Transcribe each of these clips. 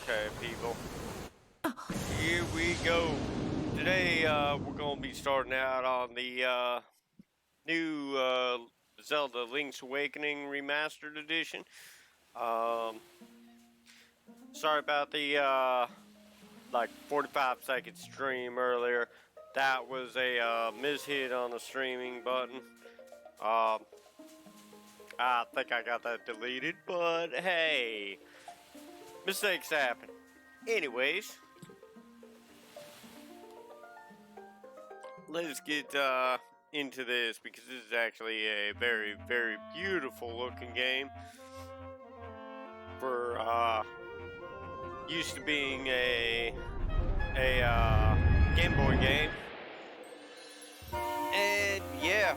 Okay, people. Here we go. Today, we're gonna be starting out on the new Zelda Link's Awakening Remastered Edition. Sorry about the like 45-second stream earlier. That was a mishit on the streaming button. I think I got that deleted, but hey, mistakes happen. Anyways, let's get into this because this is actually a very, very beautiful looking game for used to being a Game Boy game. And yeah,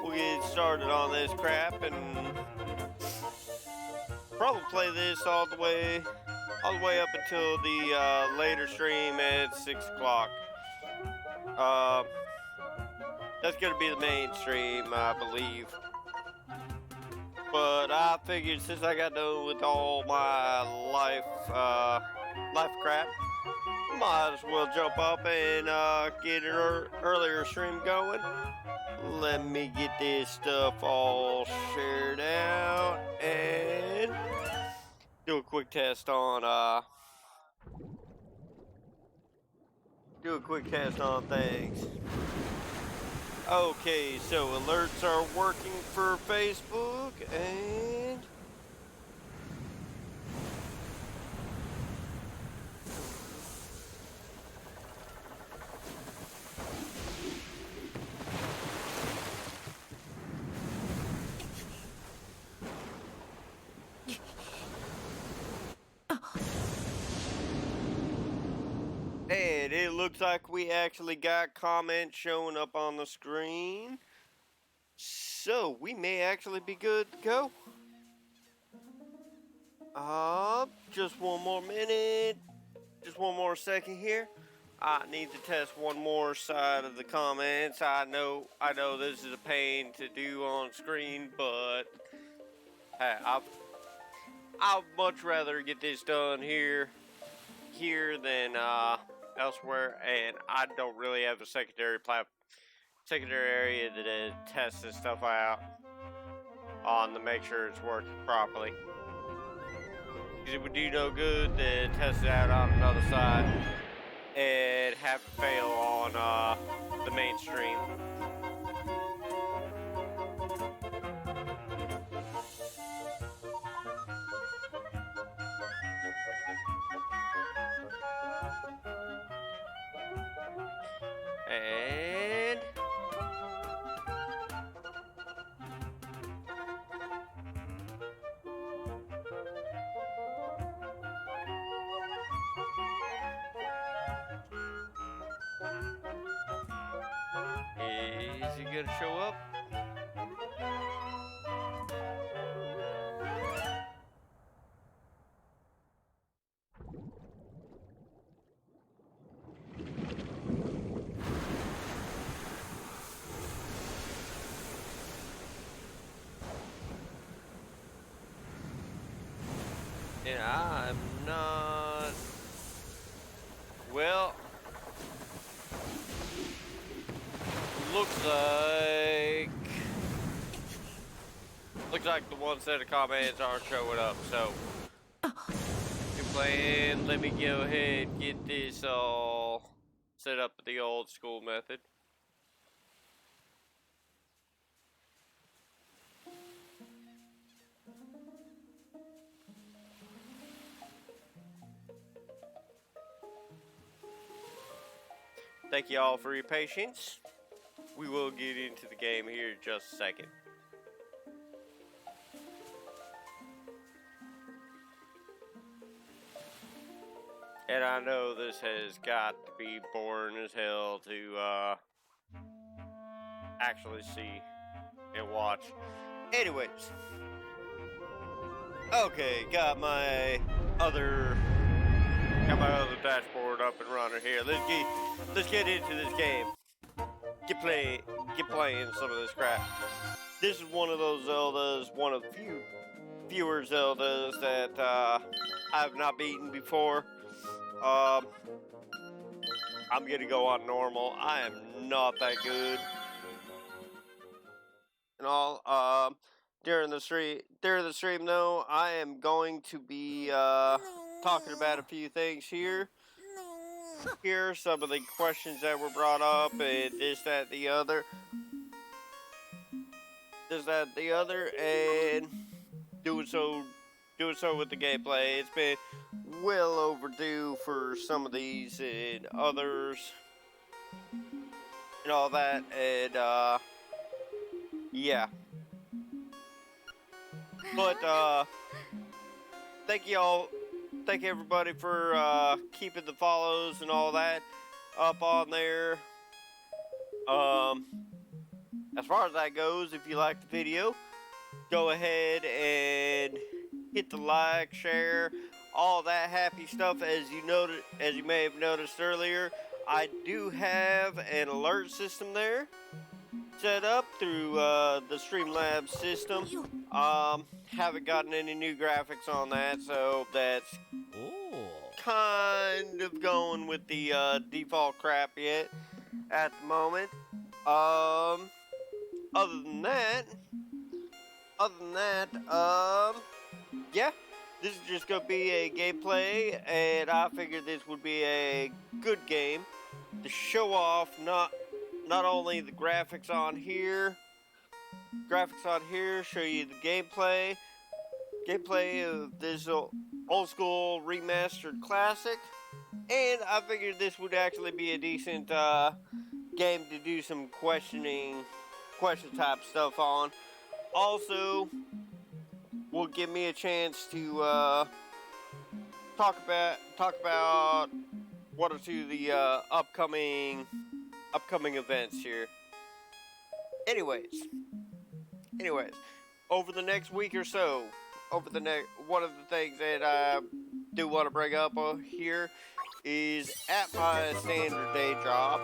we'll get started on this crap and probably play this all the way up until the later stream at 6 o'clock. That's gonna be the main stream, I believe. But I figured since I got done with all my life crap, might as well jump up and get an earlier stream going. Let me get this stuff all shared out and do a quick test on things. Okay, so alerts are working for Facebook and it looks like we actually got comments showing up on the screen. So we may actually be good to go. Just one more minute. Just one more second here. I need to test one more side of the comments. I know this is a pain to do on screen, but hey, I'd much rather get this done here than elsewhere, and I don't really have a secondary area to test this stuff out on to make sure it's working properly. Because it would do no good to test it out on another side and have it fail on the mainstream. And is he gonna show up? And I'm not. Well, looks like the one set of comments aren't showing up. So, good plan. Let me go ahead and get this all set up the old school method. Thank you all for your patience. We will get into the game here in just a second. And I know this has got to be boring as hell to actually see and watch. Anyways. Okay, got my other dashboard up and running here. Let's get into this game. Get playing some of this crap. This is one of those Zeldas, one of fewer Zeldas that I've not beaten before. I'm gonna go on normal. I am not that good. And all. During the stream though, I am going to be talking about a few things here. Here are some of the questions that were brought up, and this, that, the other. This, that, the other, and doing so with the gameplay. It's been well overdue for some of these and others and all that, and yeah. But thank everybody for keeping the follows and all that up on there. As far as that goes, if you like the video, go ahead and hit the like, share, all that happy stuff. As you may have noticed earlier, I do have an alert system there set up through the Streamlabs system. Haven't gotten any new graphics on that, so that's kind of going with the default crap yet at the moment. Other than that, yeah, this is just gonna be a gameplay, and I figured this would be a good game to show off not only the graphics on here, show you the gameplay of this old school remastered classic, and I figured this would actually be a decent game to do some question type stuff on. Also, will give me a chance to talk about one or two of the upcoming events here. Anyways, over the next week or so, one of the things that I do want to bring up here is at my standard day job,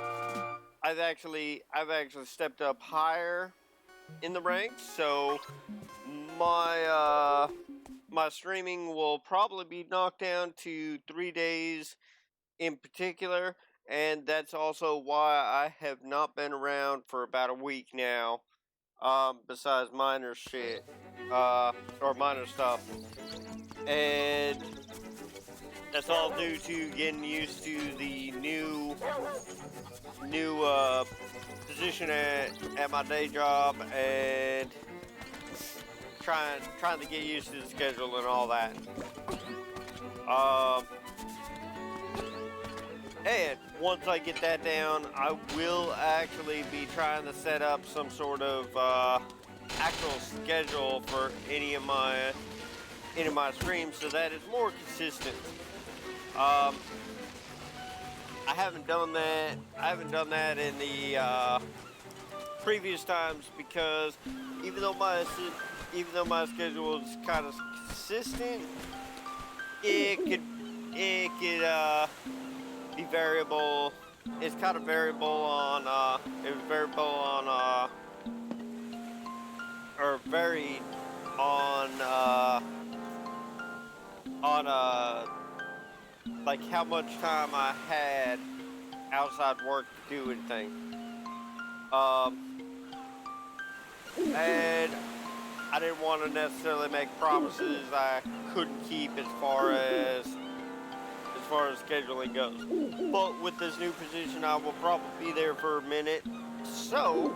I've actually stepped up higher in the ranks, so my streaming will probably be knocked down to 3 days in particular, and that's also why I have not been around for about a week now, besides minor shit, or minor stuff, and that's all due to getting used to the new position at my day job, and trying to get used to the schedule and all that. And once I get that down, I will actually be trying to set up some sort of actual schedule for any of my streams, so that it's more consistent. I haven't done that in the previous times, because even though my schedule is kind of consistent, it could be variable. It's kind of variable on or varied on like how much time I had outside work to do anything. And I didn't want to necessarily make promises I couldn't keep as far as scheduling goes. But with this new position, I will probably be there for a minute. So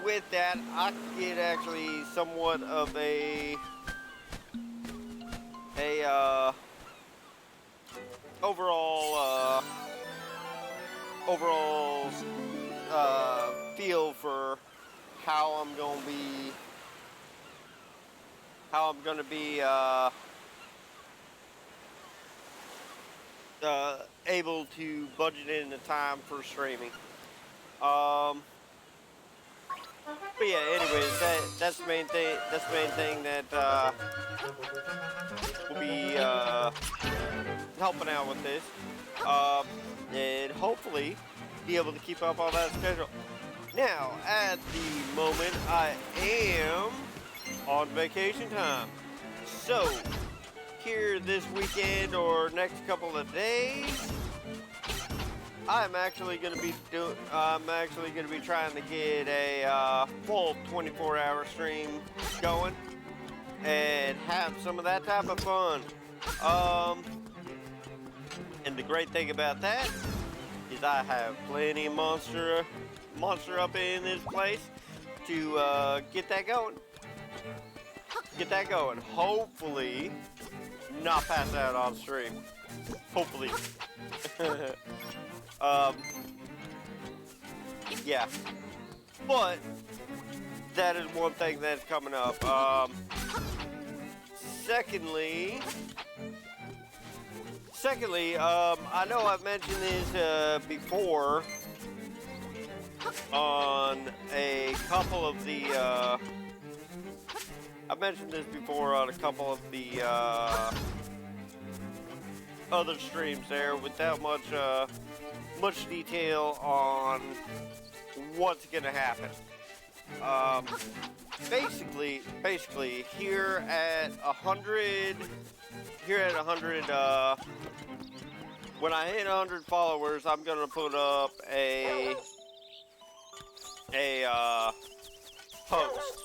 with that, I can get actually somewhat of a overall feel for how I'm gonna be able to budget in the time for streaming. But yeah, anyways, that's the main thing. That's the main thing that will be helping out with this, and hopefully be able to keep up on that schedule. Now, at the moment, I am on vacation time, so here this weekend or next couple of days, I'm actually going to be trying to get a full 24-hour stream going and have some of that type of fun. And the great thing about that is I have plenty of monster up in this place to get that going. Hopefully, not pass out on stream. Hopefully. Yeah. But that is one thing that's coming up. Secondly, I know I've mentioned this before on a couple of the other streams there without much detail on what's gonna happen. Basically, here at 100, when I hit 100 followers, I'm gonna put up a post,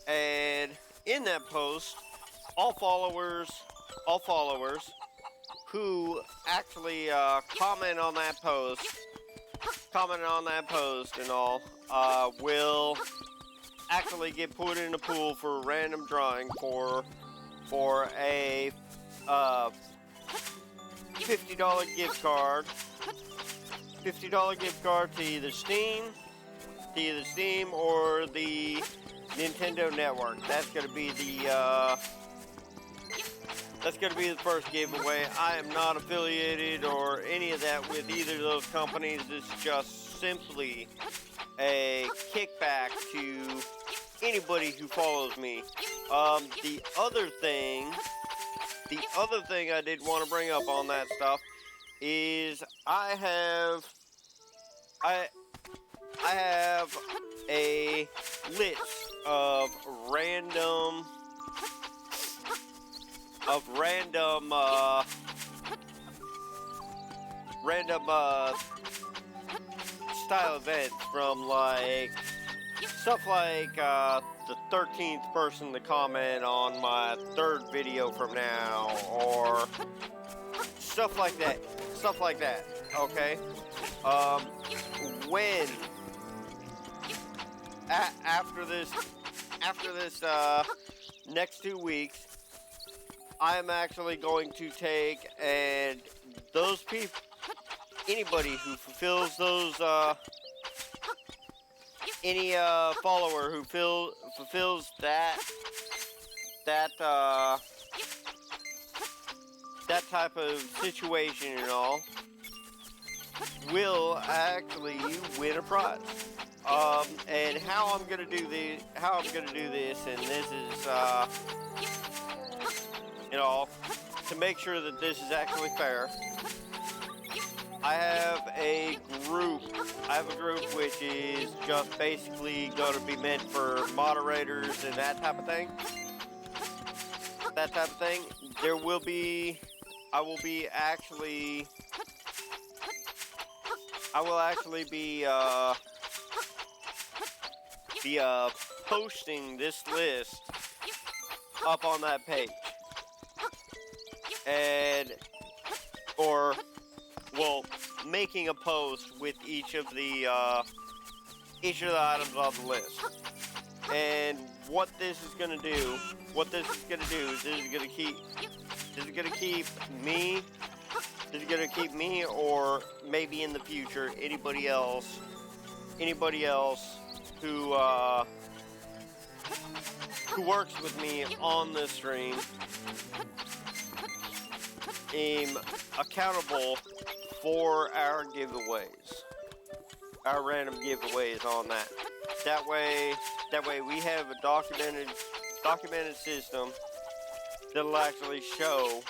and in that post, all followers who actually comment on that post and all, will actually get put in a pool for a random drawing for a $50 gift card. $50 gift card to either Steam or the Nintendo Network. That's gonna be the first giveaway. I am not affiliated or any of that with either of those companies. This is just simply a kickback to anybody who follows me. The other thing I did want to bring up on that stuff is I have a list of random style events from like stuff like the 13th person to comment on my third video from now, or stuff like that, okay? When after this next 2 weeks, I am actually going to take, and those people, anybody who fulfills those, any follower who fulfills that type of situation and all, will actually win a prize. And how I'm gonna do this, and this is, to make sure that this is actually fair, I have a group which is just basically going to be meant for moderators and that type of thing. I will actually be posting this list up on that page, making a post with each of the items on the list. And what this is gonna do is this is gonna keep me, or maybe in the future anybody else who works with me on this stream, accountable for our random giveaways on that. That way we have a documented system that'll actually show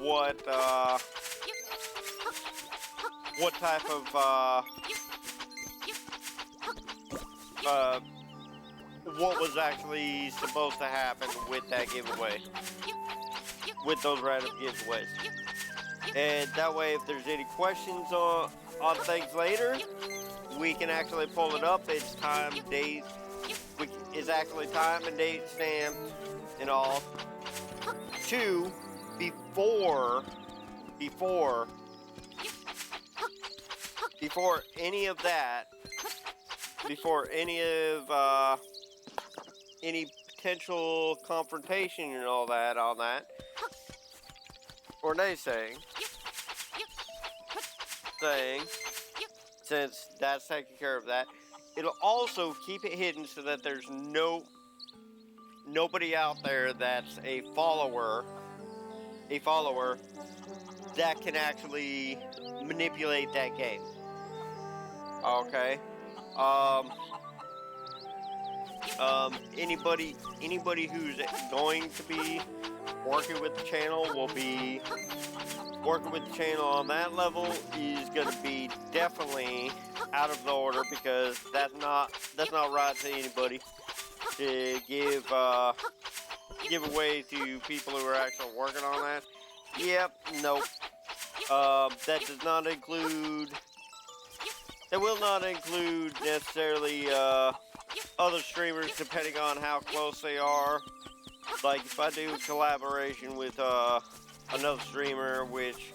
what type of what was actually supposed to happen with that giveaway, with those random giveaways. And that way, if there's any questions on things later, we can actually pull it up. It's time, date, it's actually time and date stamped and all. Two, before any of that, before any of any potential confrontation and all that on that, or naysaying, since that's taking care of that, it'll also keep it hidden so that there's nobody out there that's a follower that can actually manipulate that game. Okay. Anybody who's going to be working with the channel will be working with the channel on that level is going to be definitely out of the order, because that's not right to anybody to give away to people who are actually working on that. Yep, nope. That does not include. That will not include necessarily other streamers, depending on how close they are. Like if I do a collaboration with another streamer, which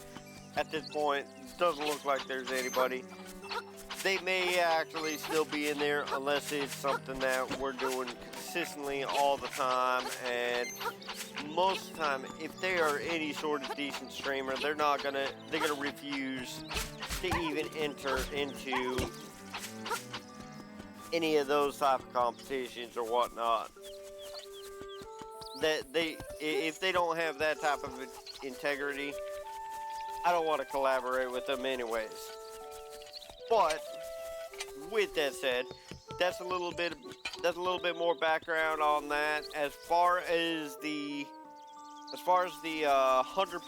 at this point doesn't look like there's anybody, they may actually still be in there unless it's something that we're doing consistently all the time. And most of the time, if they are any sort of decent streamer, they're gonna refuse to even enter into any of those type of competitions or whatnot. That if they don't have that type of integrity, I don't want to collaborate with them anyways. But with that said, that's a little bit more background on that. As far as the 100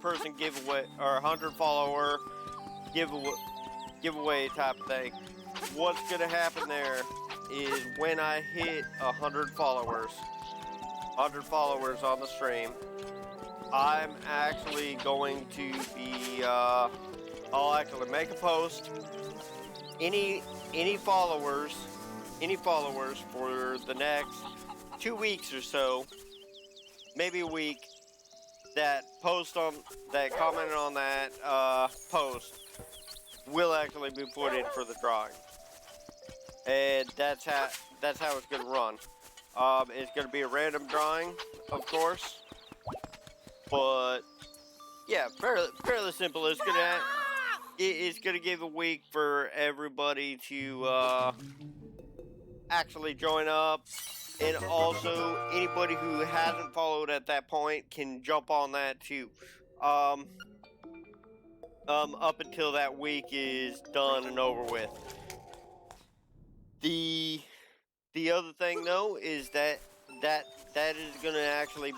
person giveaway or 100 follower giveaway type of thing, what's gonna happen there is when I hit 100 followers on the stream, I'm actually going to be I'll actually make a post. Any followers for the next 2 weeks or so, maybe a week, that commented on that post will actually be put in for the drawing. And that's how it's gonna run. It's gonna be a random drawing, of course, but yeah, fairly simple. It's gonna give a week for everybody to actually join up, and also anybody who hasn't followed at that point can jump on that too. Up until that week is done and over with. The other thing though is that is actually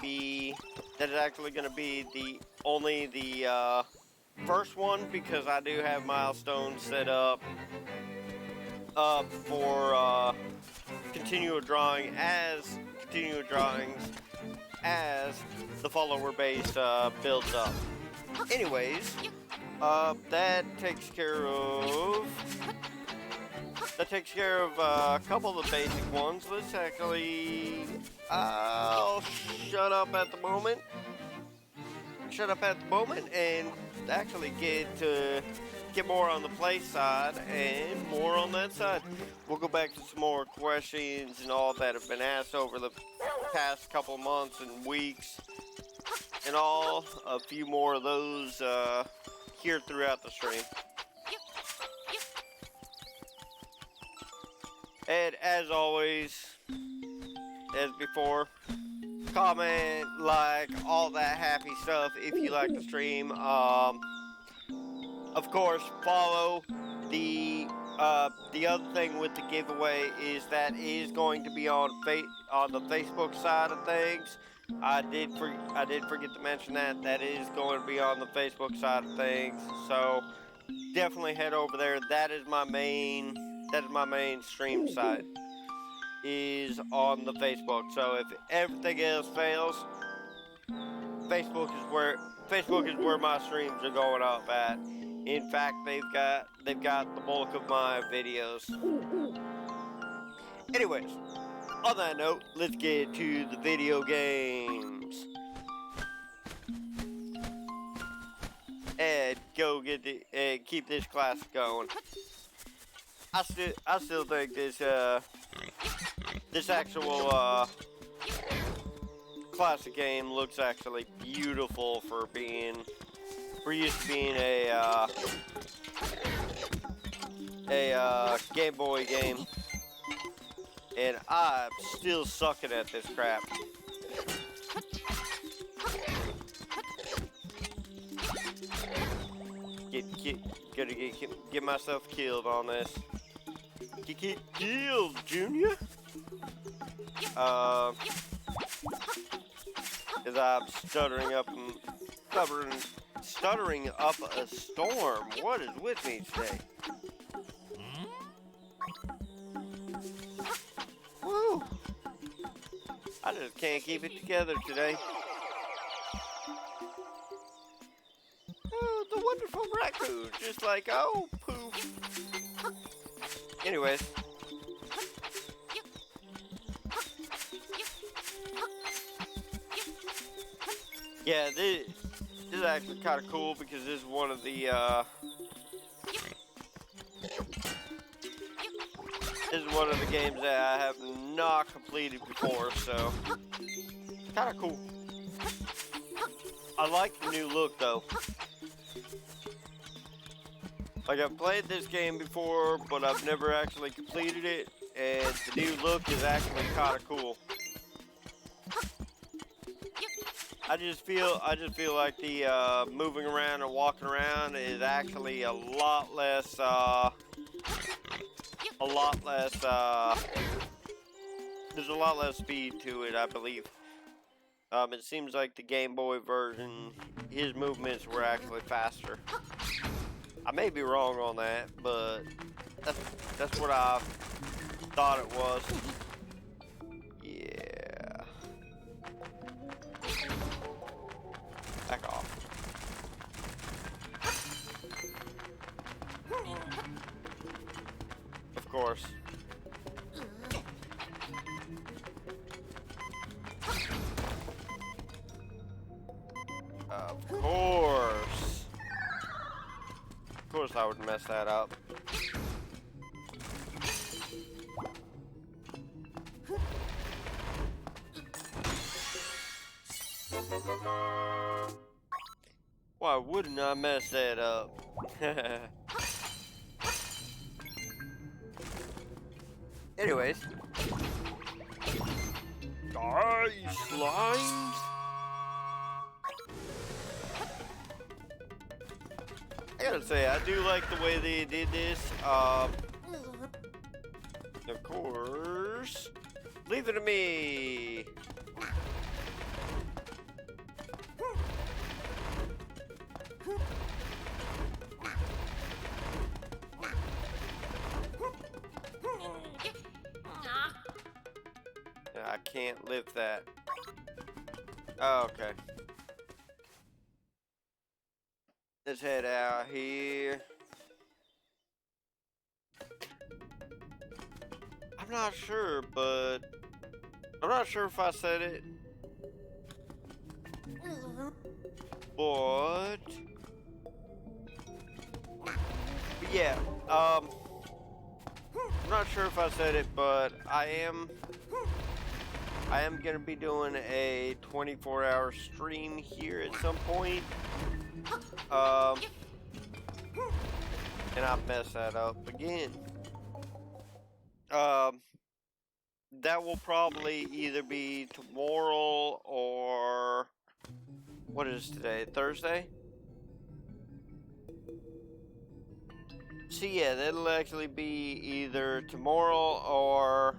gonna be the first one, because I do have milestones set up for continual drawings as the follower base builds up. Anyways, that takes care of a couple of the basic ones. Let's actually, I'll shut up at the moment and actually get more on the play side and more on that side. We'll go back to some more questions and all that have been asked over the past couple months and weeks, and all a few more of those here throughout the stream. And as always, as before, comment, like, all that happy stuff if you like the stream. Of course, follow. The other thing with the giveaway is that is going to be on the Facebook side of things. I did forget to mention that is going to be on the Facebook side of things. So definitely head over there. That is my main That is my main stream site. Is on the Facebook. So if everything else fails, Facebook is where my streams are going up at. In fact, they've got the bulk of my videos. Anyways, on that note, let's get to the video games and keep this class going. I still think this actual classic game looks actually beautiful for used to being a Game Boy game, and I'm still sucking at this crap. Get myself killed on this. Get killed, Junior. Cause I'm stuttering up a storm. What is with me today? Woo! I just can't keep it together today. Oh, the wonderful raccoon, just like, oh, poof. Anyways. Yeah, this is actually kind of cool because this is one of the, games that I have not completed before, so kind of cool. I like the new look though. Like, I've played this game before, but I've never actually completed it, and the new look is actually kind of cool. I just feel like the moving around and walking around is actually a lot less there's a lot less speed to it, I believe. It seems like the Game Boy version, his movements were actually faster. I may be wrong on that, but that's what I thought it was. Yeah. Back off. Of course. Of course. Of course I would mess that up. Why wouldn't I mess that up? Anyways. Die, slimes! I gotta say, I do like the way they did this. Of course. Leave it to me. I can't lift that. Oh, okay. Let's head out here. I'm not sure, but I'm not sure if I said it. But yeah, I'm not sure if I said it, but I am gonna be doing a 24-hour stream here at some point. And I messed that up again. That will probably either be tomorrow or what is today? Thursday? So yeah, that'll actually be either tomorrow or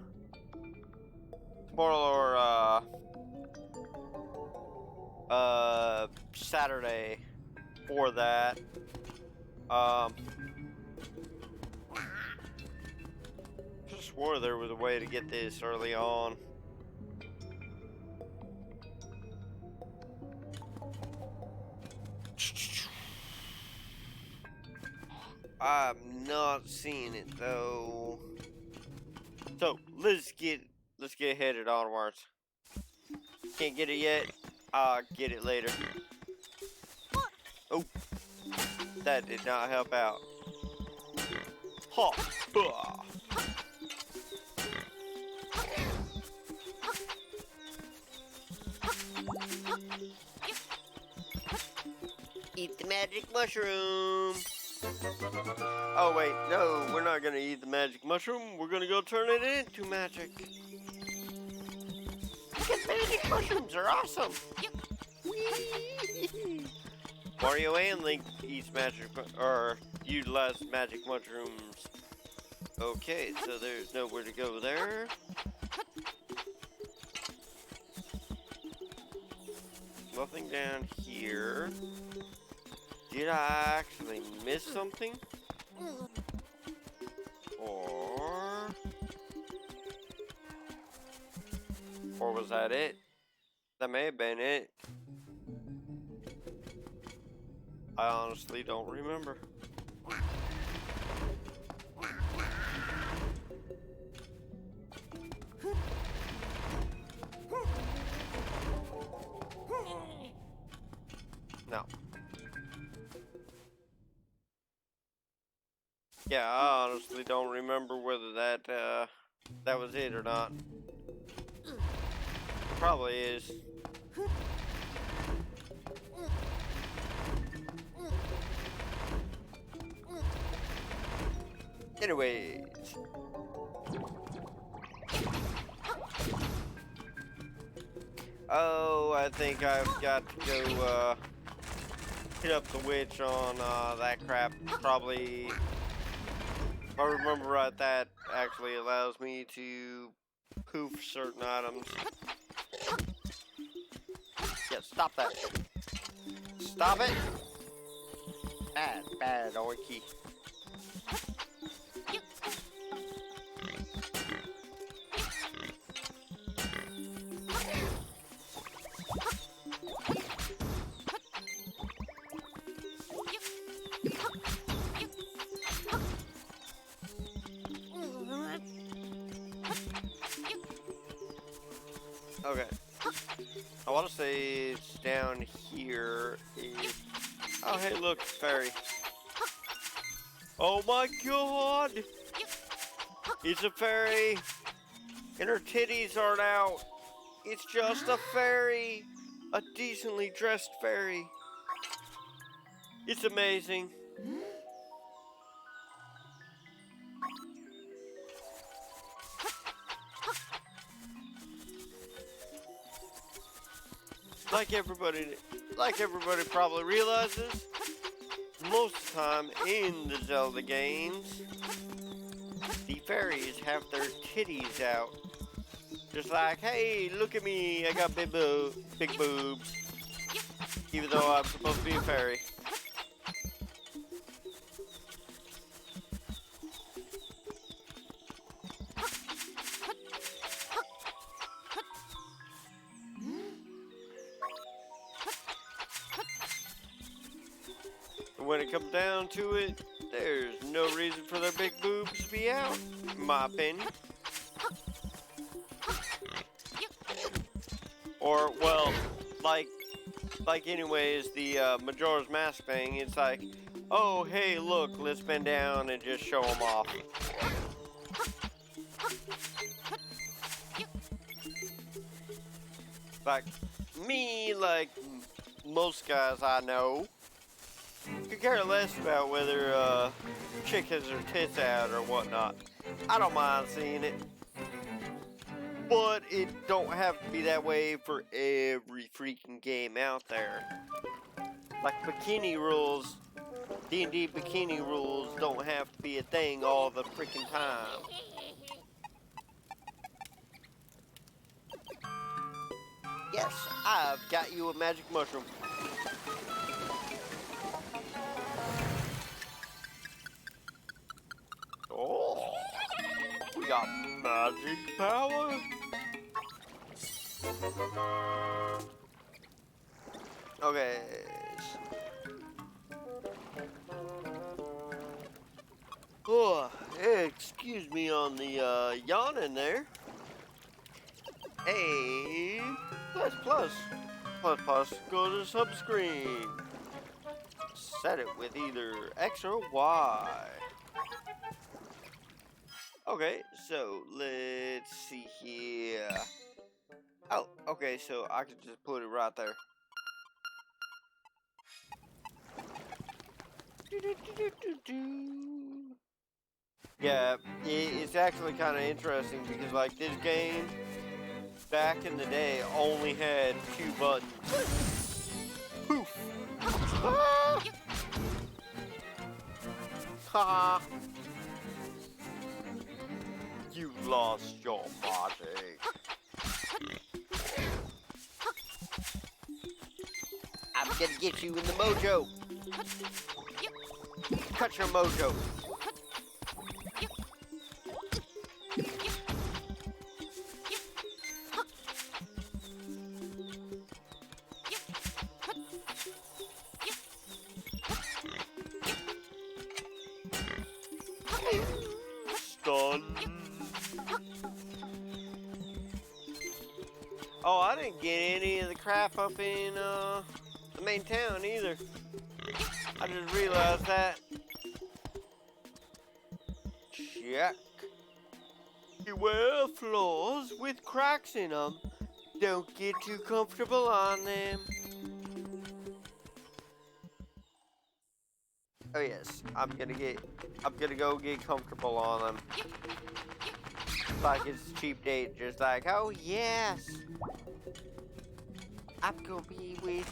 Saturday for that. swore there was a way to get this early on. I'm not seeing it though. So let's get headed onwards. Can't get it yet. I'll get it later. Oh, that did not help out. Ha! Bah. Eat the magic mushroom. Oh wait, no, we're not gonna eat the magic mushroom. We're gonna go turn it into magic. Because magic mushrooms are awesome. Whee! Mario and Link eats magic, or utilize magic mushrooms. Okay, so there's nowhere to go there. Nothing down here. Did I actually miss something? Or was that it? That may have been it. I honestly don't remember. No. Yeah, I honestly don't remember whether that was it or not. Probably is. Anyways. Oh, I think I've got to go hit up the witch on that crap. Probably, if I remember right, that actually allows me to poof certain items. Yeah, stop that. Stop it. Bad, oinky. Okay. I want to say it's down here. Oh, hey, look, fairy. Oh my god! It's a fairy! And her titties aren't out. It's just a fairy! A decently dressed fairy. It's amazing. Like everybody probably realizes, most of the time in the Zelda games, the fairies have their titties out. Just like, hey, look at me, I got big boobs. Even though I'm supposed to be a fairy. When it comes down to it, there's no reason for their big boobs to be out, in my opinion. Or, well, like anyways, the Majora's Mask thing, it's like, oh, hey, look, let's bend down and just show them off. Like, me, like most guys I know, could care less about whether chick has her tits out or whatnot. I don't mind seeing it. But it don't have to be that way for every freaking game out there. Like bikini rules, D&D bikini rules don't have to be a thing all the freaking time. Yes, I've got you a magic mushroom. Oh, we got magic power? Okay. Oh, hey, excuse me on the yawning there. Hey, plus, go to subscreen. Set it with either X or Y. Okay, so let's see here. Oh, okay, so I can just put it right there. Yeah, it's actually kind of interesting because, like, this game back in the day only had 2 buttons. Poof! Ah! Ha! You lost your magic. I'm gonna get you in the mojo. Cut your mojo. Stun. Oh, I didn't get any of the crap up in the main town either. I just realized that. Check. Beware floors with cracks in them. Don't get too comfortable on them. Oh yes, I'm gonna go get comfortable on them. Like it's cheap date, just like, oh yes, I'm gonna be with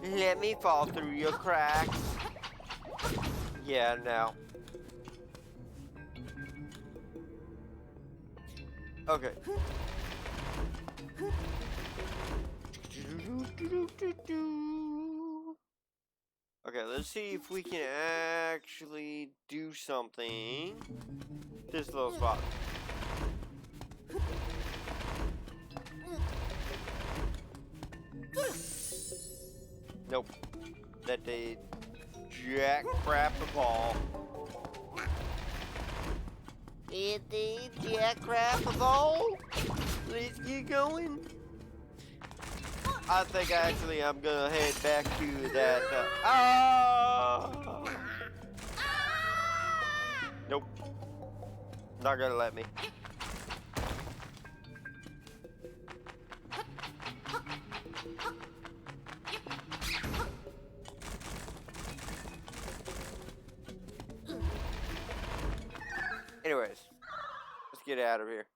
you. Let me fall through your cracks. Yeah, no. Okay. Okay, let's see if we can actually do something. This little spot. Nope. That they jack crap the ball. Did they jack crap the ball? Let's get going. I think actually I'm gonna head back to that. Nope. Not gonna let me. Anyways, let's get out of here.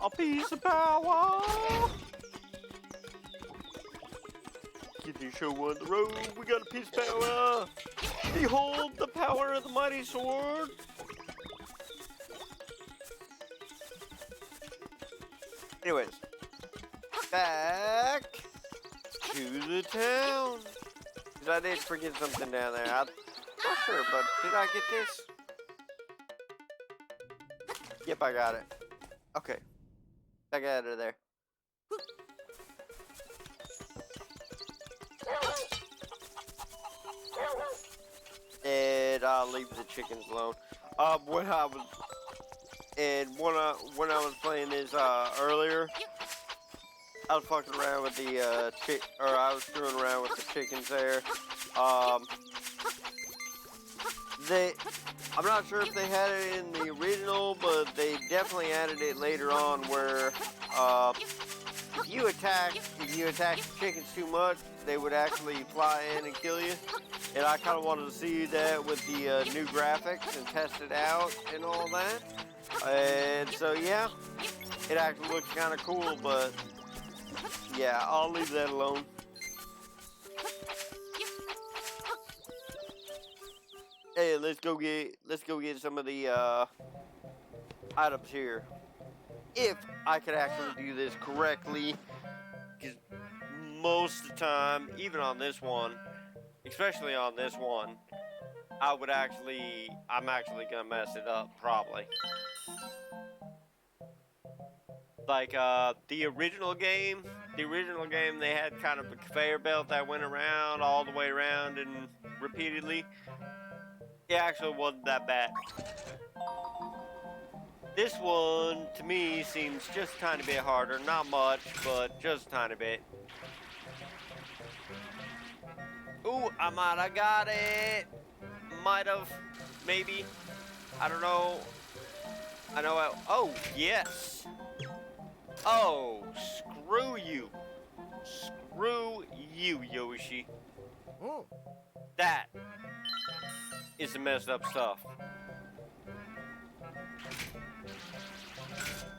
A piece of power. Get the show on the road. We got a piece of power. Behold the power of the mighty sword. Anyways, back to the town. Cause I did forget something down there. I'm not sure, but did I get this? Yep, I got it. Okay. I got out of there. And I'll leave the chickens alone. When I was playing this earlier, I was fucking around with the I was screwing around with the chickens there. I'm not sure if they had it in the original, but they definitely added it later on where if if you attack the chickens too much, they would actually fly in and kill you. And I kind of wanted to see that with the new graphics and test it out and all that. And so yeah, it actually looks kind of cool, but yeah, I'll leave that alone. Hey, let's go get some of the items here. If I could actually do this correctly, because most of the time, even on this one, especially on this one, I'm actually gonna mess it up probably. Like the original game, they had kind of a conveyor belt that went around all the way around and repeatedly. It actually wasn't that bad. This one, to me, seems just a tiny bit harder. Not much, but just a tiny bit. Ooh, I might have got it. Might have. Maybe. I don't know. I know I... Oh, yes. Oh, screw you. Screw you, Yoshi. That is the messed up stuff.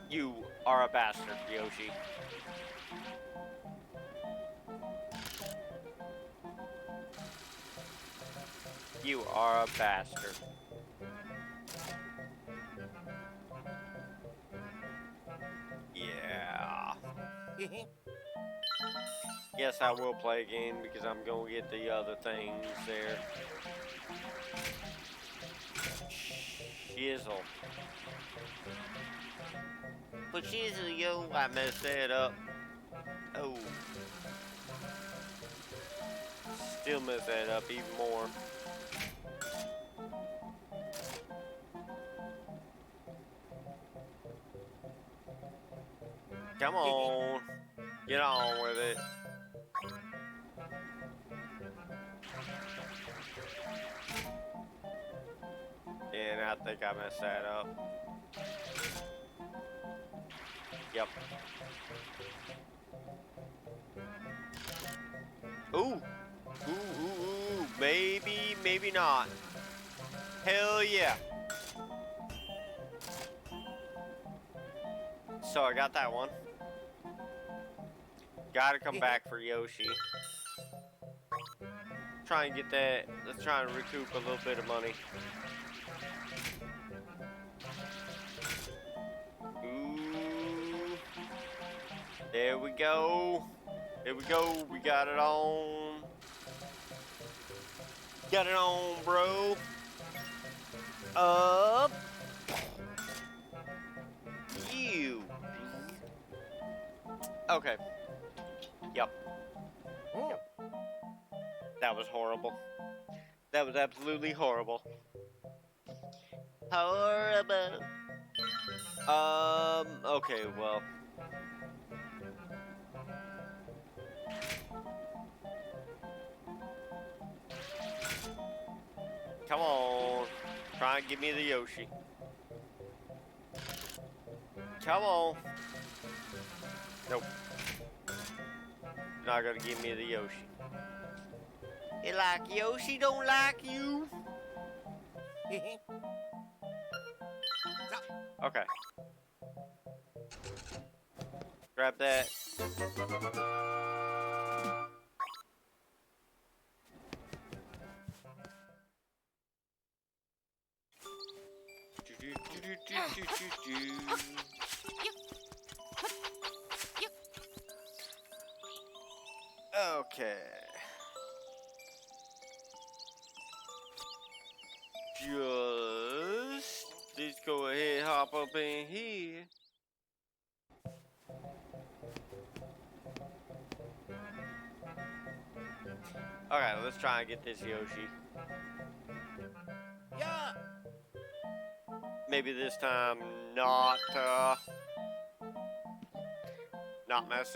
You are a bastard, Yoshi. You are a bastard. Yeah. Yes, I will play again because I'm gonna get the other things there. Shizzle. But shizzle, yo, I messed that up. Oh. Still messed that up even more. Come on. Get on with it. And I think I messed that up. Yep. Ooh. Ooh, ooh, ooh. Maybe, maybe not. Hell yeah. So I got that one. Gotta come back for Yoshi. Try and get that. Let's try and recoup a little bit of money. Ooh. There we go. There we go. We got it on. Got it on, bro. Up. You. Okay. Yep. Yep. That was horrible. That was absolutely horrible. Horrible. Okay, well. Come on. Try and give me the Yoshi. Come on. Nope. Not gonna give me the Yoshi. You like Yoshi, don't like you? Okay. Grab that. Okay. Let's go ahead, hop up in here. Okay, let's try and get this Yoshi. Yeah. Maybe this time not mess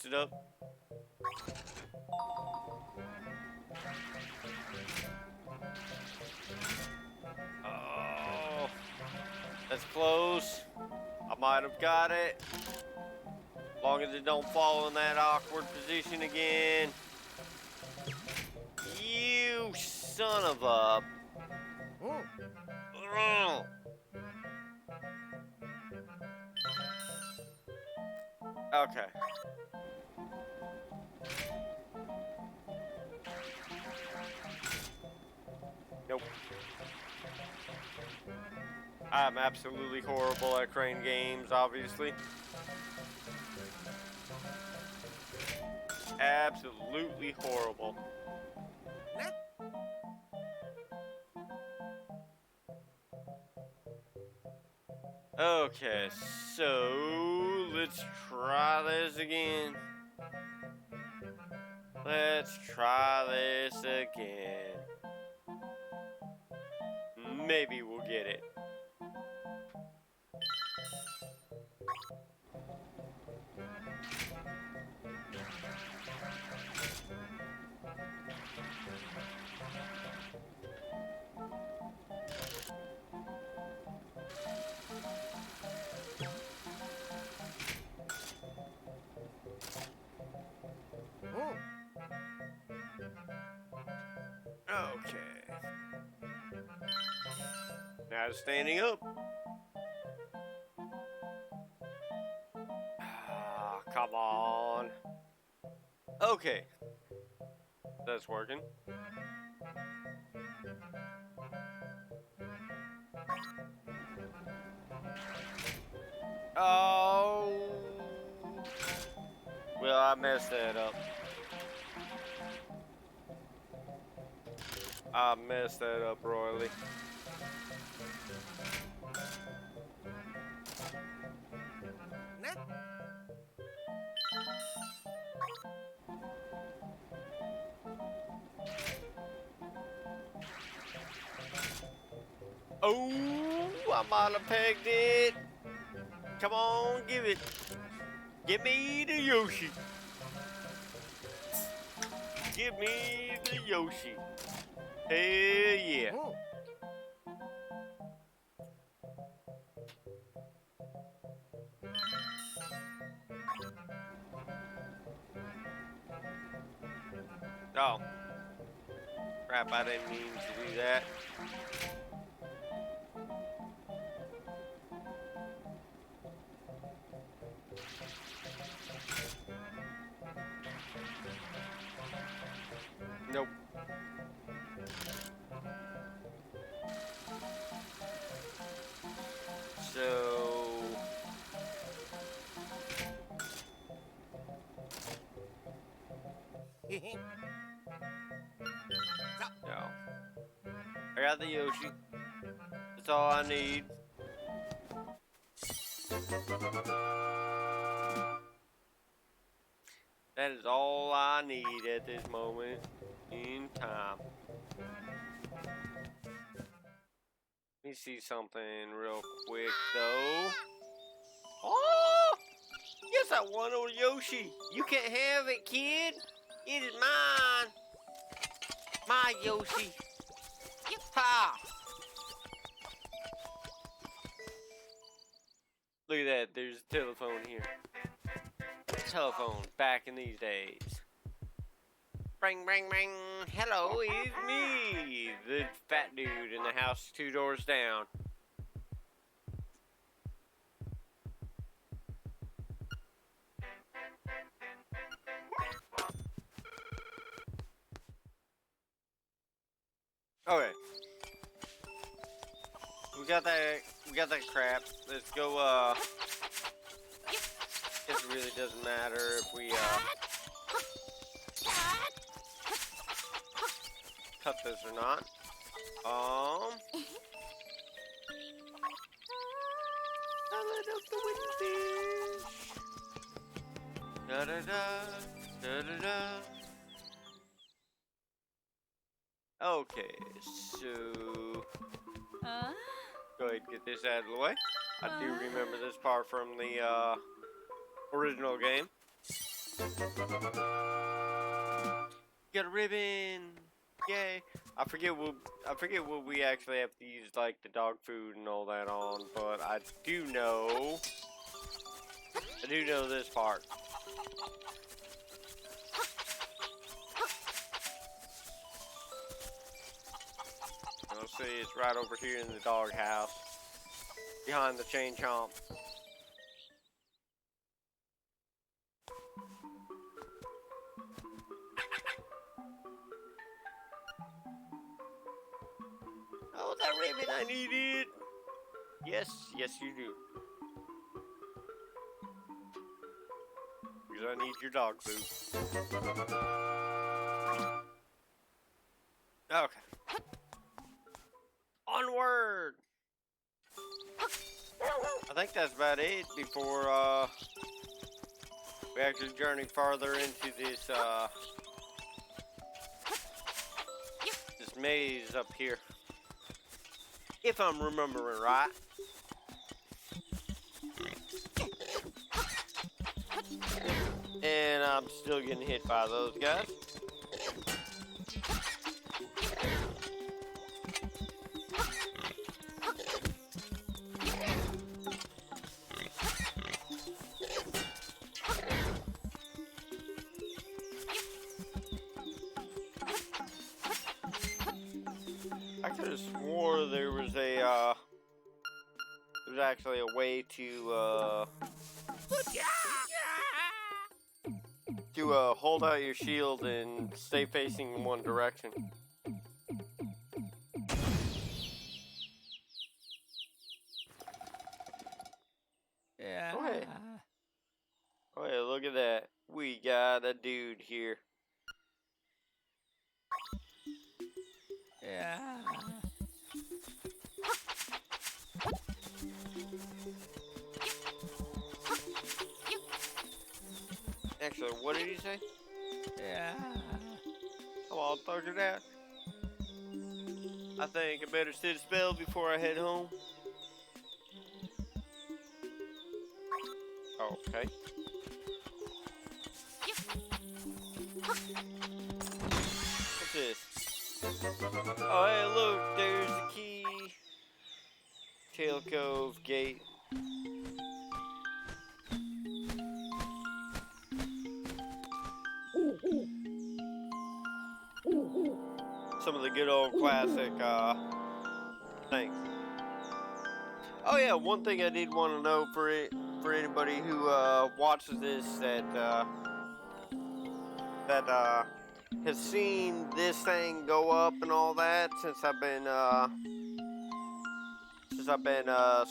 it up. Oh, that's close. I might have got it. long as it don't fall in that awkward position again. You son of a... Ugh. Okay. Nope. I'm absolutely horrible at crane games, obviously. Absolutely horrible. Okay, so let's try this again. Let's try this again. Maybe we'll get it. Okay. Now standing up. Ah, come on. Okay. That's working. Oh. Well, I messed that up. I messed that up royally. Oh, I might have pegged it. Come on, give it. Give me the Yoshi. Give me the Yoshi. Hell yeah. Oh. Crap, I didn't mean to do that. Nope. So... No. I got the Yoshi. That's all I need. That is all I need at this moment in time. Let me see something real quick though. Oh! Yes, I want old Yoshi. You can't have it, kid. It is mine. My Yoshi. Ha! Look at that. There's a telephone here. Telephone back in these days. Ring, ring, ring. Hello, it's me, the fat dude in the house 2 doors down. Okay. We got that crap. Let's go, it really doesn't matter if we, cut this or not. Salad of the windfish. Da da da da da da. Okay, so go ahead and get this out of the way. I do remember this part from the original game. Got a ribbon! Yay! I forget what we actually have to use, like the dog food and all that on, but I do know I do know this part. You'll see it's right over here in the doghouse, behind the chain chomp. Oh, that ribbon, I need it. Yes, yes you do. Because I need your dog food. Okay. Onward! I think that's about it before we actually journey farther into this this maze up here. If I'm remembering right. And I'm still getting hit by those guys. I could have swore there was actually a way to hold out your shield and stay facing in one direction. Yeah. Oh yeah, look at that. We got a dude here. Yeah. Actually, what did he say? Yeah. Come on, thug it out. I think I better sit a spell before I head home. Okay. What's this? Oh, hey, look, there's the key. Tail Cove Gate. Some of the good old classic things. Oh yeah, one thing I did want to know for anybody who watches this that has seen this thing go up and all that since I've been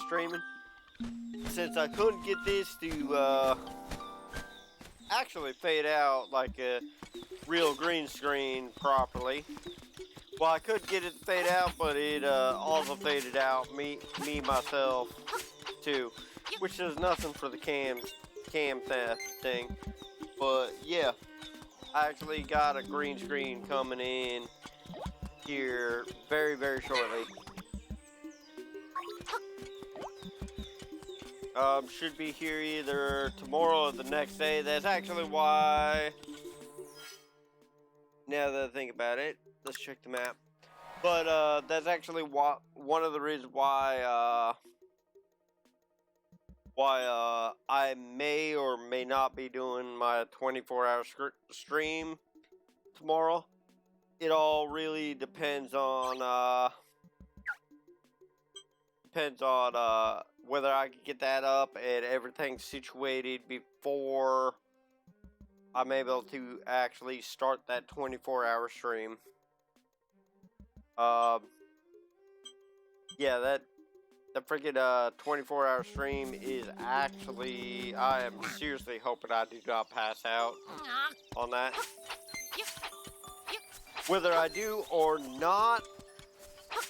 streaming. Since I couldn't get this to actually fade out like a real green screen properly. Well, I could get it to fade out, but it also faded out me myself too, which does nothing for the cam thing. But yeah, I actually got a green screen coming in here very, very shortly. Should be here either tomorrow or the next day. That's actually why, now that I think about it, let's check the map. But that's actually one of the reasons why I may or may not be doing my 24-hour stream tomorrow. It all really depends on whether I can get that up and everything situated before I'm able to actually start that 24-hour stream. Yeah, the freaking 24-hour stream is actually, I am seriously hoping I do not pass out on that. Whether I do or not,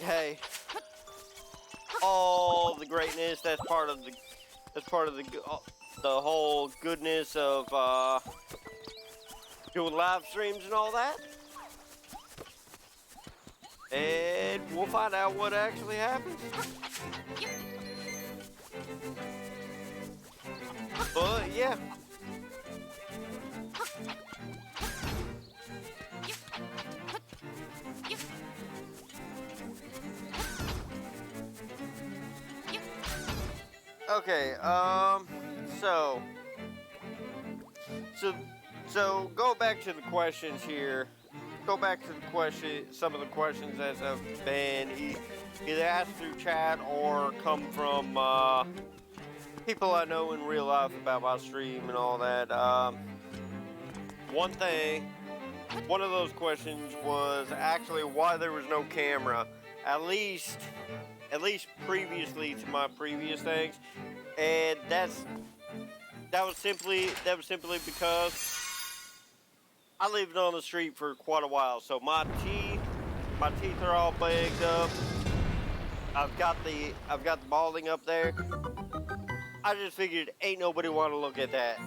hey, all the greatness, that's part of the whole goodness of doing live streams and all that. And we'll find out what actually happens. But yeah. Okay, So, so, so go back to the questions here. Go back to the question, some of the questions as have been either asked through chat or come from people I know in real life about my stream and all that. One of those questions was actually why there was no camera, at least previously to my previous things, and that was simply because I lived on the street for quite a while, so my teeth are all bagged up. I've got the balding up there. I just figured ain't nobody want to look at that.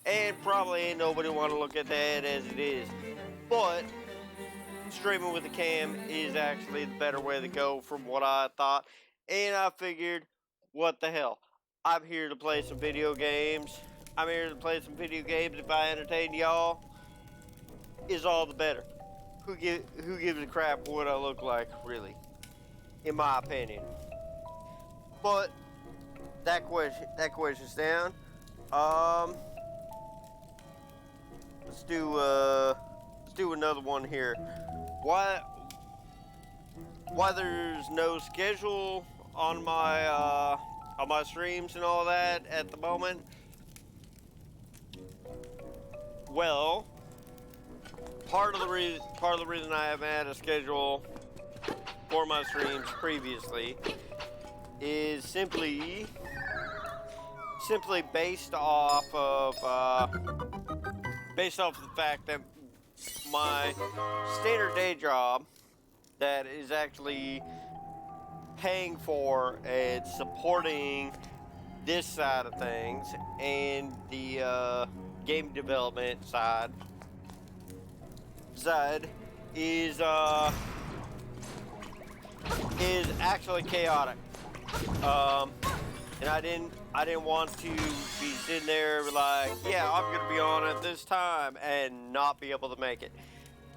And probably ain't nobody want to look at that as it is. But streaming with a cam is actually the better way to go from what I thought. And I figured, what the hell? I'm here to play some video games. I'm here to play some video games. If I entertain y'all, is all the better. Who gives a crap what I look like, really? In my opinion. But that question's down. Let's do another one here. Why there's no schedule on my streams and all that at the moment? Well, part of the reason I haven't had a schedule for my streams previously is simply based off of the fact that my standard day job that is actually paying for and supporting this side of things and the game development side is actually chaotic. And I didn't want to be sitting there like, yeah, I'm gonna be on at this time and not be able to make it.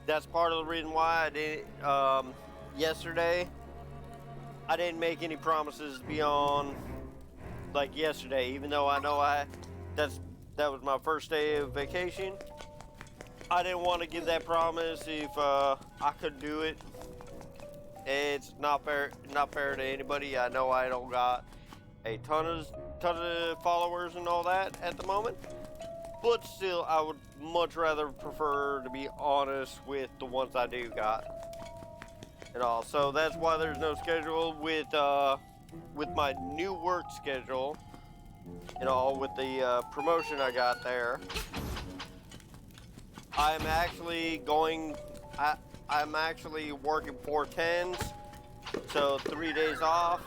That's part of the reason why I did yesterday. I didn't make any promises to be on like yesterday, even though I know that was my first day of vacation. I didn't want to give that promise if I couldn't do it. It's not fair to anybody. I know I don't got a ton of followers and all that at the moment, but still, I would much rather prefer to be honest with the ones I do got and all. So that's why there's no schedule with my new work schedule and all, with the promotion I got there. I'm actually working 4/10s, so 3 days off.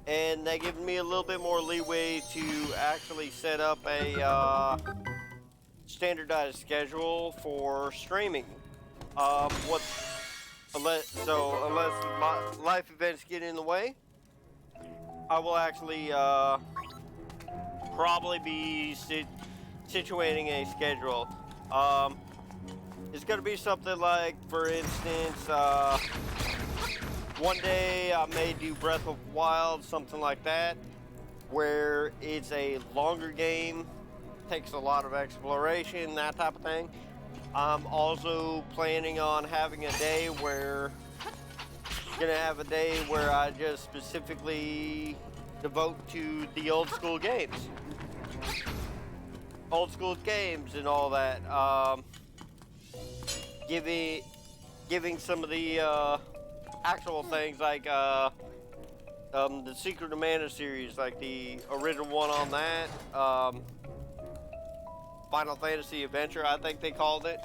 And they give me a little bit more leeway to actually set up a standardized schedule for streaming. Unless life events get in the way, I will actually probably be situating a schedule. It's gonna be something like, for instance, one day I may do Breath of the Wild, something like that, where it's a longer game, takes a lot of exploration, that type of thing. I'm also planning on having a day where I just specifically devote to the old school games and all that. Giving some of the actual things like the Secret of Mana series, like the original one on that, Final Fantasy Adventure, I think they called it.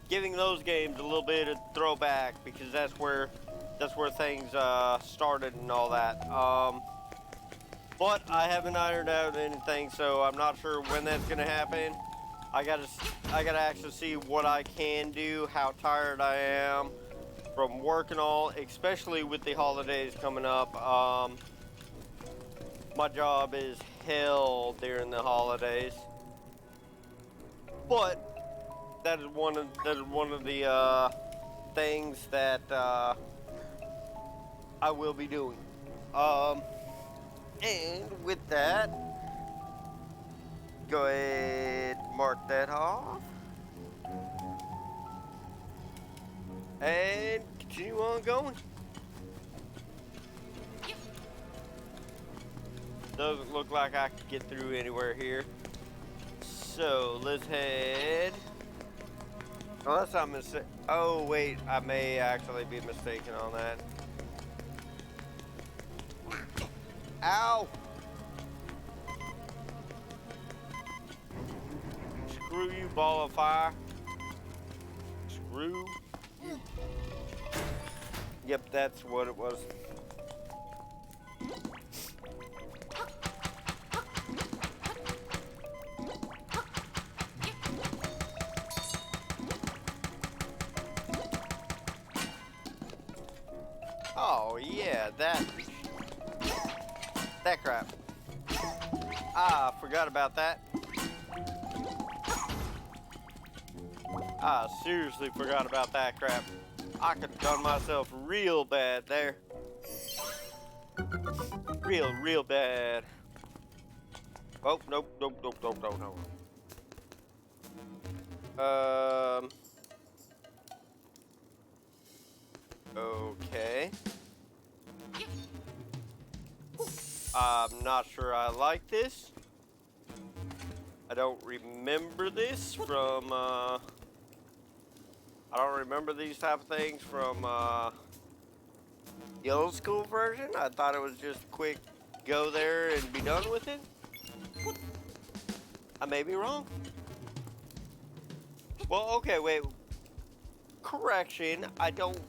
Giving those games a little bit of throwback, because that's where things started and all that. But I haven't ironed out anything, so I'm not sure when that's gonna happen. I gotta actually see what I can do, how tired I am from work and all, especially with the holidays coming up. My job is hell during the holidays, but that is one of the things that I will be doing. And with that, go ahead, mark that off. And continue on going. Doesn't look like I can get through anywhere here. So let's head. Unless I'm mistaken. Oh wait, I may actually be mistaken on that. Ow! Screw you, ball of fire. Screw you. Yep, that's what it was. Oh yeah, that crap. Ah, forgot about that. I seriously forgot about that crap. I could have done myself real bad there. Real bad. Oh, nope. Okay. I'm not sure I like this. I don't remember this from, I don't remember these type of things from, the old school version. I thought it was just quick go there and be done with it. I may be wrong. Well, okay, wait. Correction, I don't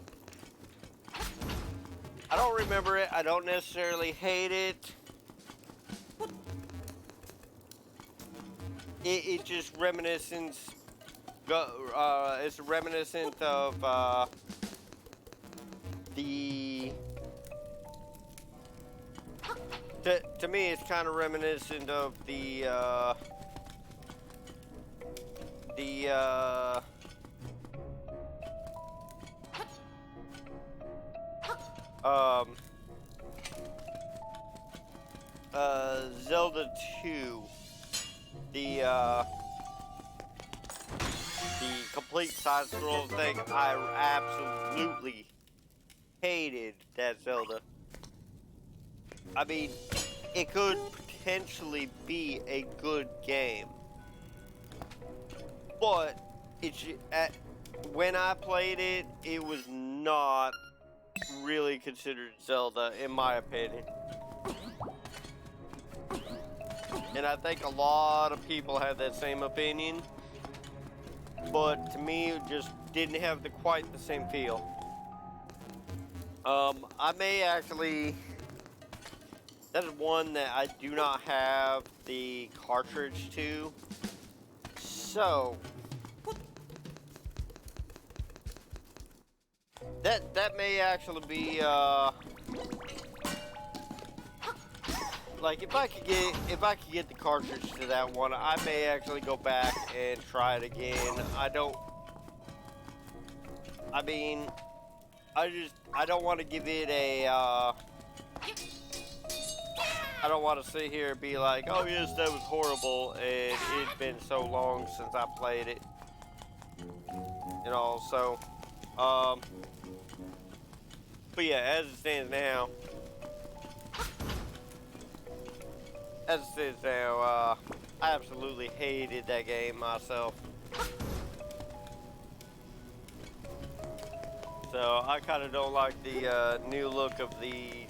remember it. I don't necessarily hate it. It just reminiscent. It's reminiscent of the. To me, it's kind of reminiscent of the. Zelda 2, the complete side scroll thing. I absolutely hated that Zelda. I mean, it could potentially be a good game, but when I played it, it was not really considered Zelda, in my opinion. And I think a lot of people have that same opinion. But to me, it just didn't have quite the same feel. I may actually... That is one that I do not have the cartridge to. So... That may actually be, like if I could get the cartridge to that one, I may actually go back and try it again. I don't want to give it a, I don't want to sit here and be like, oh yes, that was horrible, and it's been so long since I played it. You know, so, but yeah, as it stands now, I absolutely hated that game myself. So I kind of don't like the new look of the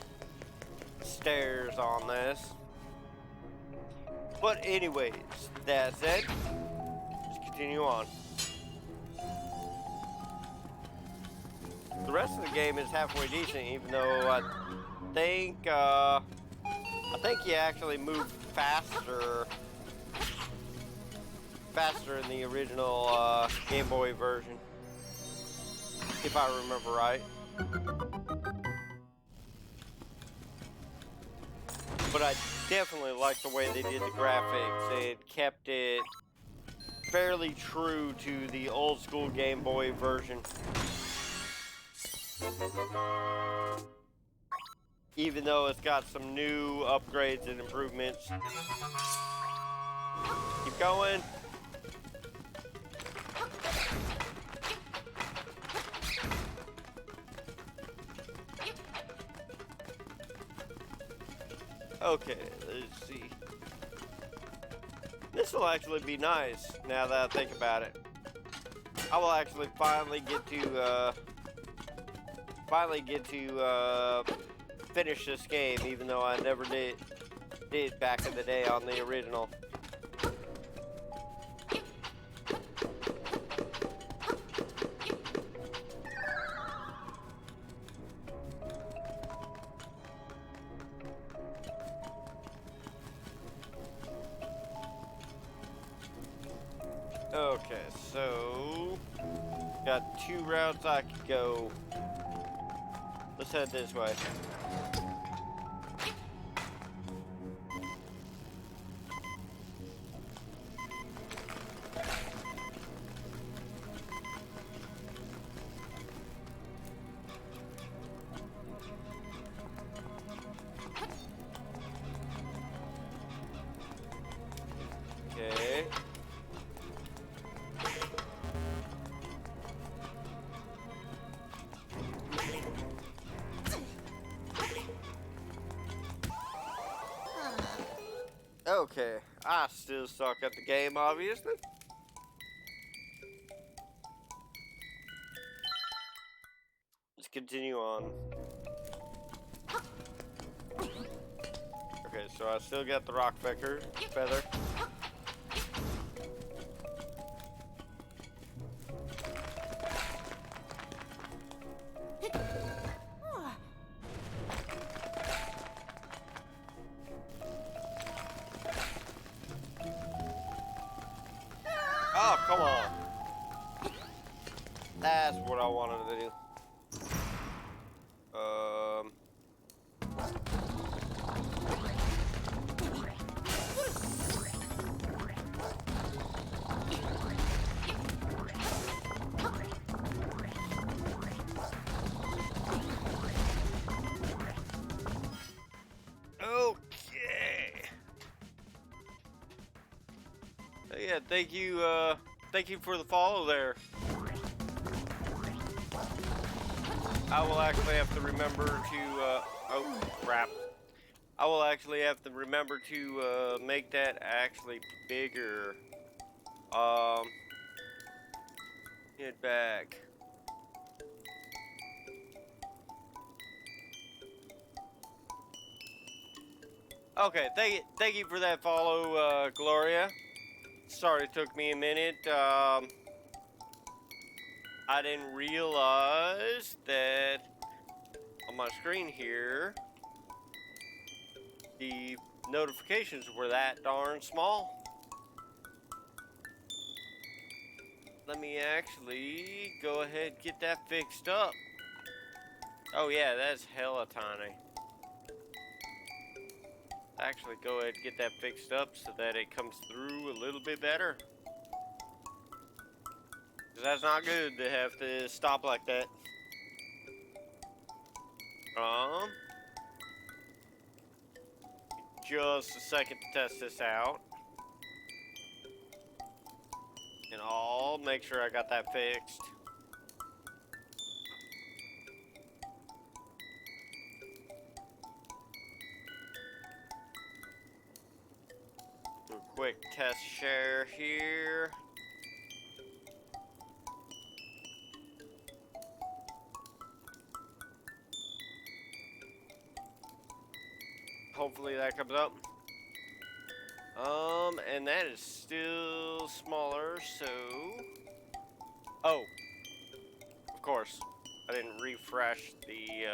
stairs on this. But anyways, that said, let's continue on. The rest of the game is halfway decent, even though I think you actually move faster in the original Game Boy version, if I remember right. But I definitely like the way they did the graphics. It kept it fairly true to the old school Game Boy version. even though it's got some new upgrades and improvements. Keep going. Okay, let's see. This will actually be nice now that I think about it. I will actually finally get to finish this game, even though I never did back in the day on the original. Okay, so got 2 routes I could go. Let's head this way. Okay. Okay, I still suck at the game, obviously. Let's continue on. Okay, so I still got the rock feather. Oh, come on. That's what I wanted to do. Okay. So yeah, thank you for the follow there. I will actually have to remember to, oh crap. I will actually have to remember to, make that actually bigger. Get back. Okay, thank you for that follow, Gloria. Sorry it took me a minute. I didn't realize that on my screen here, the notifications were that darn small. Let me actually go ahead and get that fixed up. Oh yeah, that's hella tiny. Actually go ahead and get that fixed up so that it comes through a little bit better. 'Cause that's not good to have to stop like that. Just a second to test this out. And I'll make sure I got that fixed. Do a quick test share here. Hopefully that comes up. And that is still smaller, so... Oh, of course, I didn't refresh the,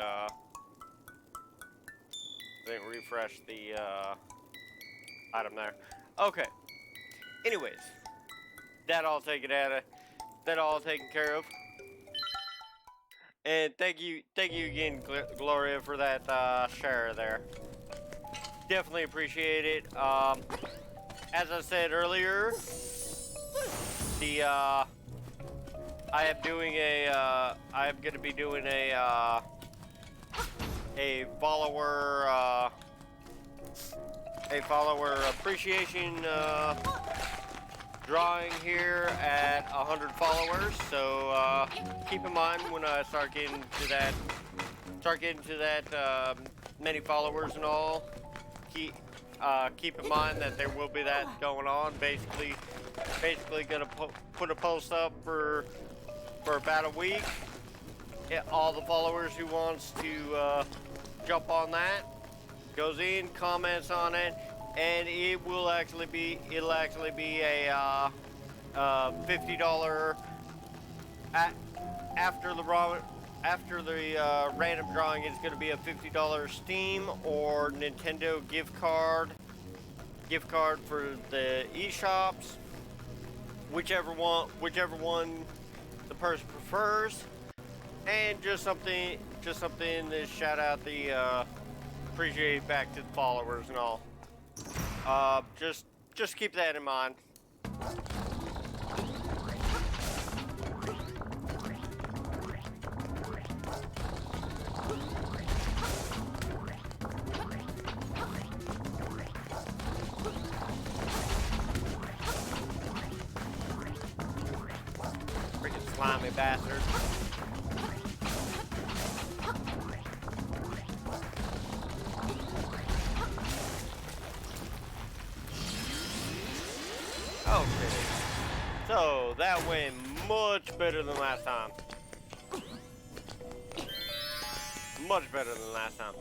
item there. Okay, anyways, that all taken care of. And thank you again, Gloria, for that, share there. Definitely appreciate it. As I said earlier, I am gonna be doing a a follower appreciation drawing here at 100 followers. So keep in mind when I start getting to that many followers and all. Keep in mind that there will be that going on. Basically gonna put a post up for about a week. All the followers who wants to jump on that goes in, comments on it, and it'll actually be a $50 after the random drawing. It's going to be a $50 Steam or Nintendo gift card for the eShops, whichever one the person prefers, and just something to shout out the appreciate back to the followers and all. Just keep that in mind. Freaking slimy bastard. Okay, so that went much better than last time. Much better than last time.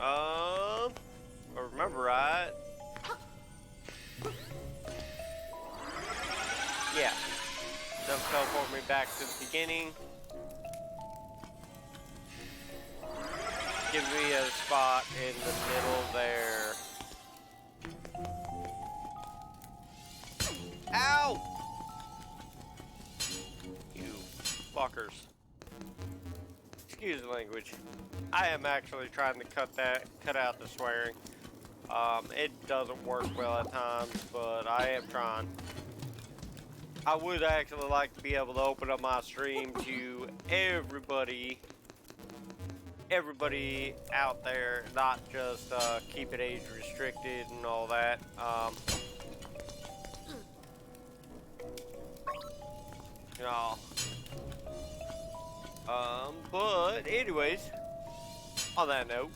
I remember right. Yeah. That'll teleport me back to the beginning. Give me a spot in the middle there. Ow! You fuckers. Excuse the language. I am actually trying to cut out the swearing. It doesn't work well at times, but I am trying. I would actually like to be able to open up my stream to everybody out there, not just keep it age restricted and all that. You know. But anyways, on that note,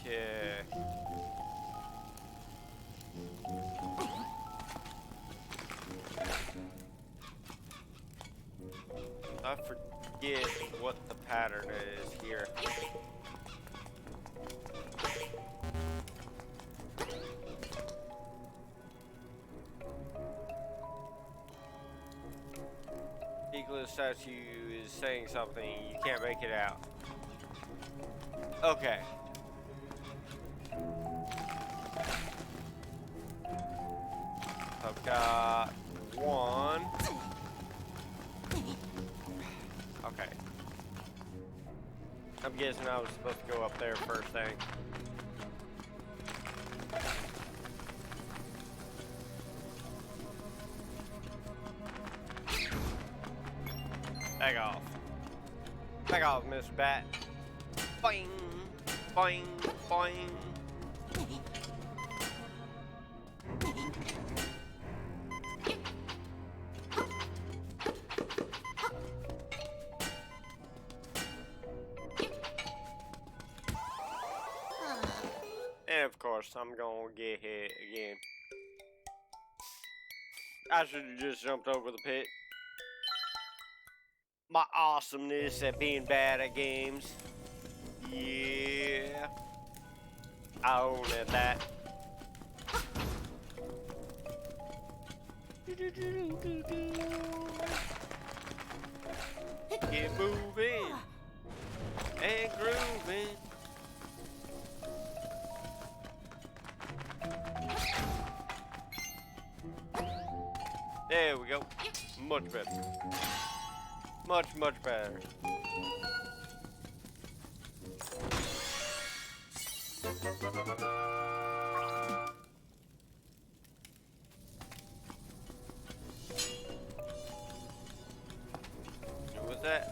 yeah. I forget what the pattern is here. Eagle's statue is saying something. You can't make it out. Okay. I've got one. Okay. I'm guessing I was supposed to go up there first thing. Back off. Back off, Mr. Bat. Boing, boing, boing. And of course, I'm gonna get hit again. I should have just jumped over the pit. My awesomeness at being bad at games. Yeah. I own it, that. Get moving and grooving. There we go. Much better. Much, much better.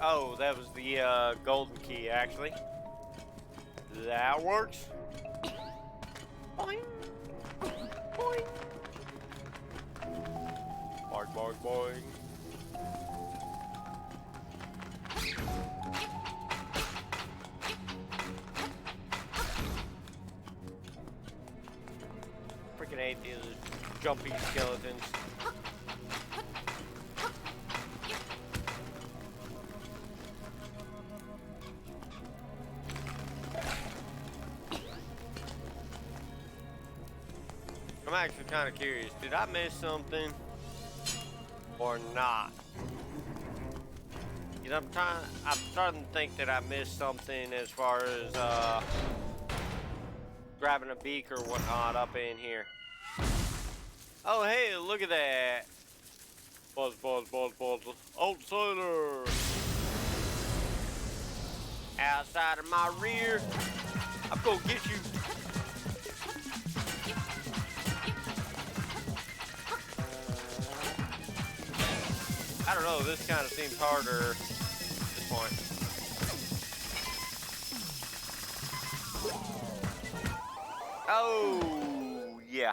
Oh, that was the golden key, actually. That works. Boing. Boing. Boing, boing, boing. Freaking hate these jumpy skeletons. I'm actually kind of curious. Did I miss something or not? You know, I'm starting to think that I missed something as far as grabbing a beak or whatnot up in here. Oh, hey, look at that. Buzz, buzz, buzz, buzz. Outsider. Outside of my rear. I'm gonna get you. I don't know, this kind of seems harder at this point. Oh, yeah.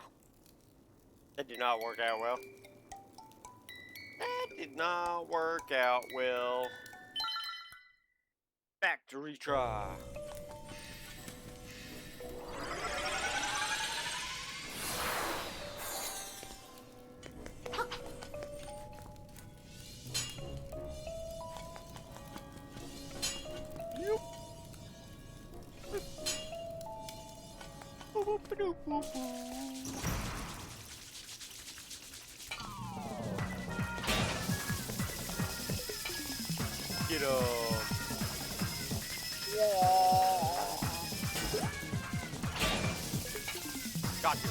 That did not work out well. That did not work out well. Back to retry. Yep. Get up. Got you.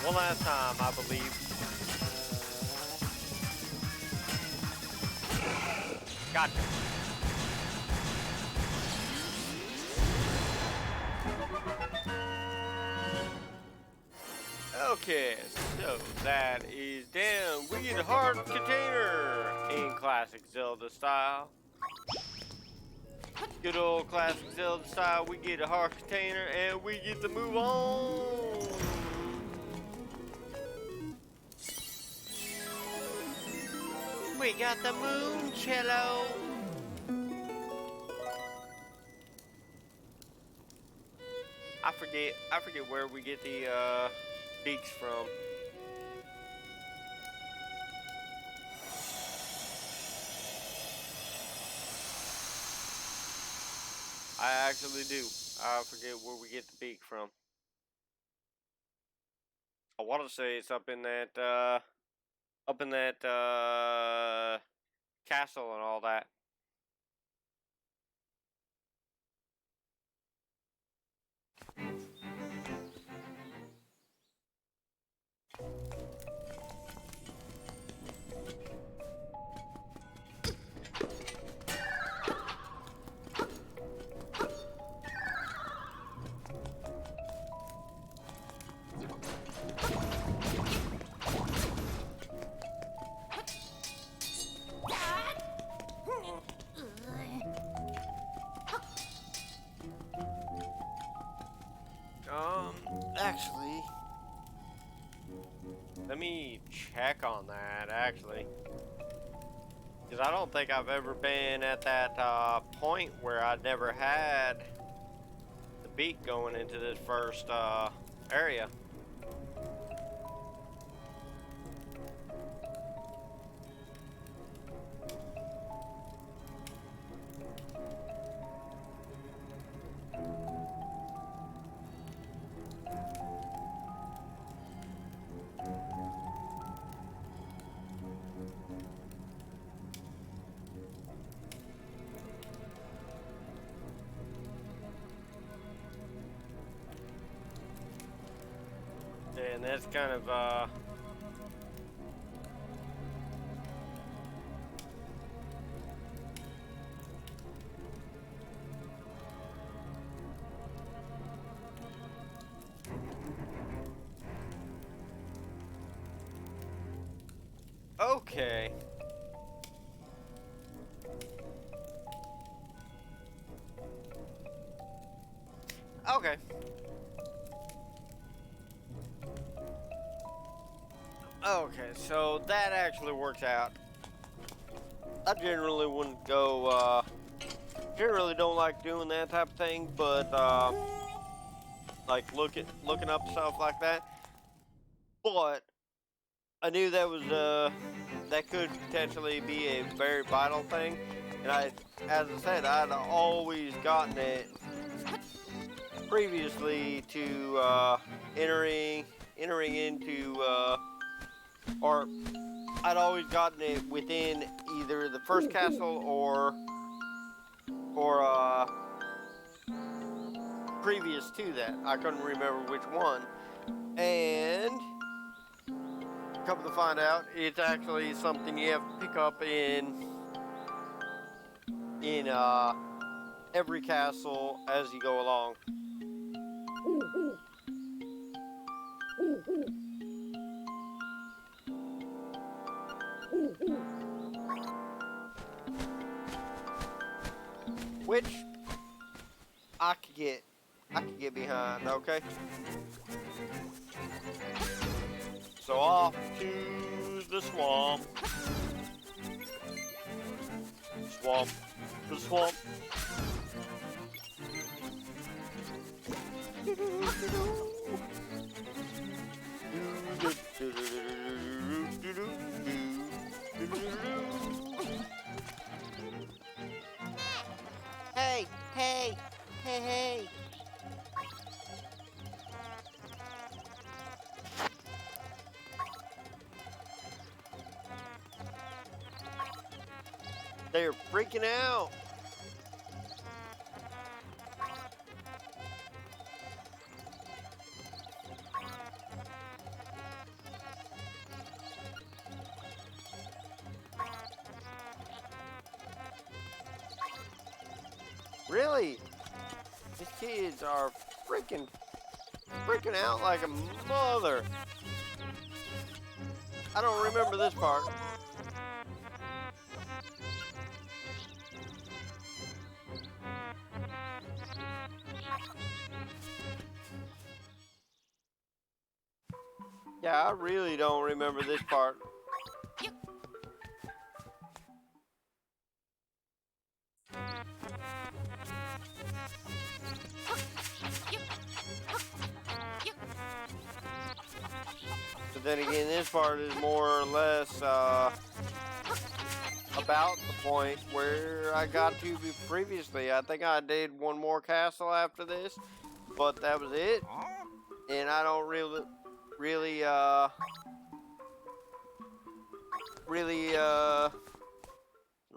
One last time, I believe. Gotcha. Okay, so that is down. We get a hard container in classic Zelda style. Good old classic Zelda style. We get a hard container and we get to move on. We got the moon cello. I forget where we get the beaks from. I actually do. I forget where we get the beak from. I want to say it's up in that castle and all that. Actually, let me check on that, actually. Because I don't think I've ever been at that point where I never had the beak going into this first area. And that's kind of Okay. Okay. Okay, so that actually works out. I generally wouldn't go, generally don't like doing that type of thing, but, like looking up stuff like that. But I knew that was, that could potentially be a very vital thing. And as I said, I'd always gotten it previously to, entering into, or I'd always gotten it within either the first castle or previous to that. I couldn't remember which one. And come to find out, it's actually something you have to pick up in every castle as you go along. Which I could get behind, okay? So off to the swamp. The swamp. Hey, hey, hey, hey. They're freaking out. Really? These kids are freaking out like a mother. I don't remember this part. Yeah, I really don't remember this part. But then again, this part is more or less about the point where I got to be previously. I think I did one more castle after this, but that was it. And I don't really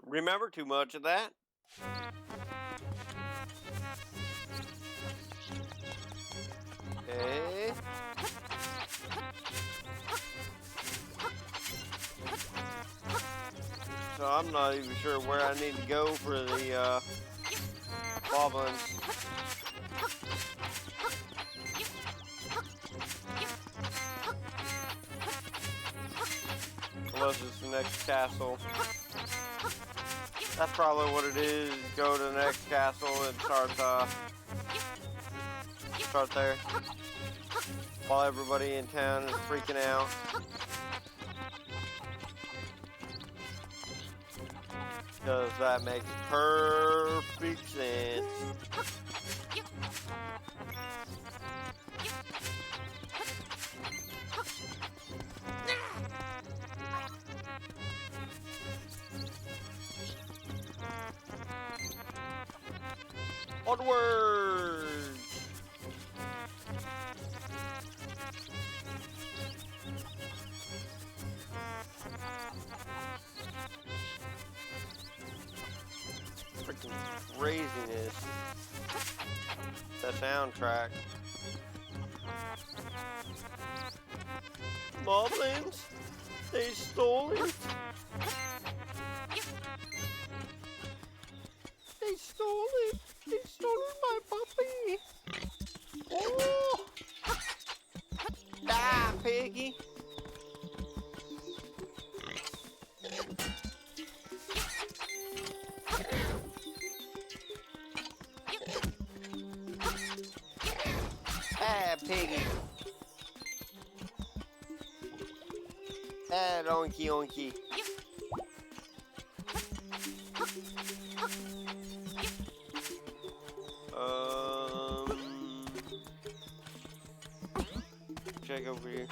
remember too much of that. Okay. So I'm not even sure where I need to go for the goblins. Unless it's the next castle. That's probably what it is. Go to the next castle and start there. While everybody in town is freaking out. Because that makes perfect sense. Onwards! Freaking craziness. The soundtrack. Moblins? They stole it? They stole it! They stole my puppy! Oh! Die, piggy! that piggy. That oinky oinky. Check over here.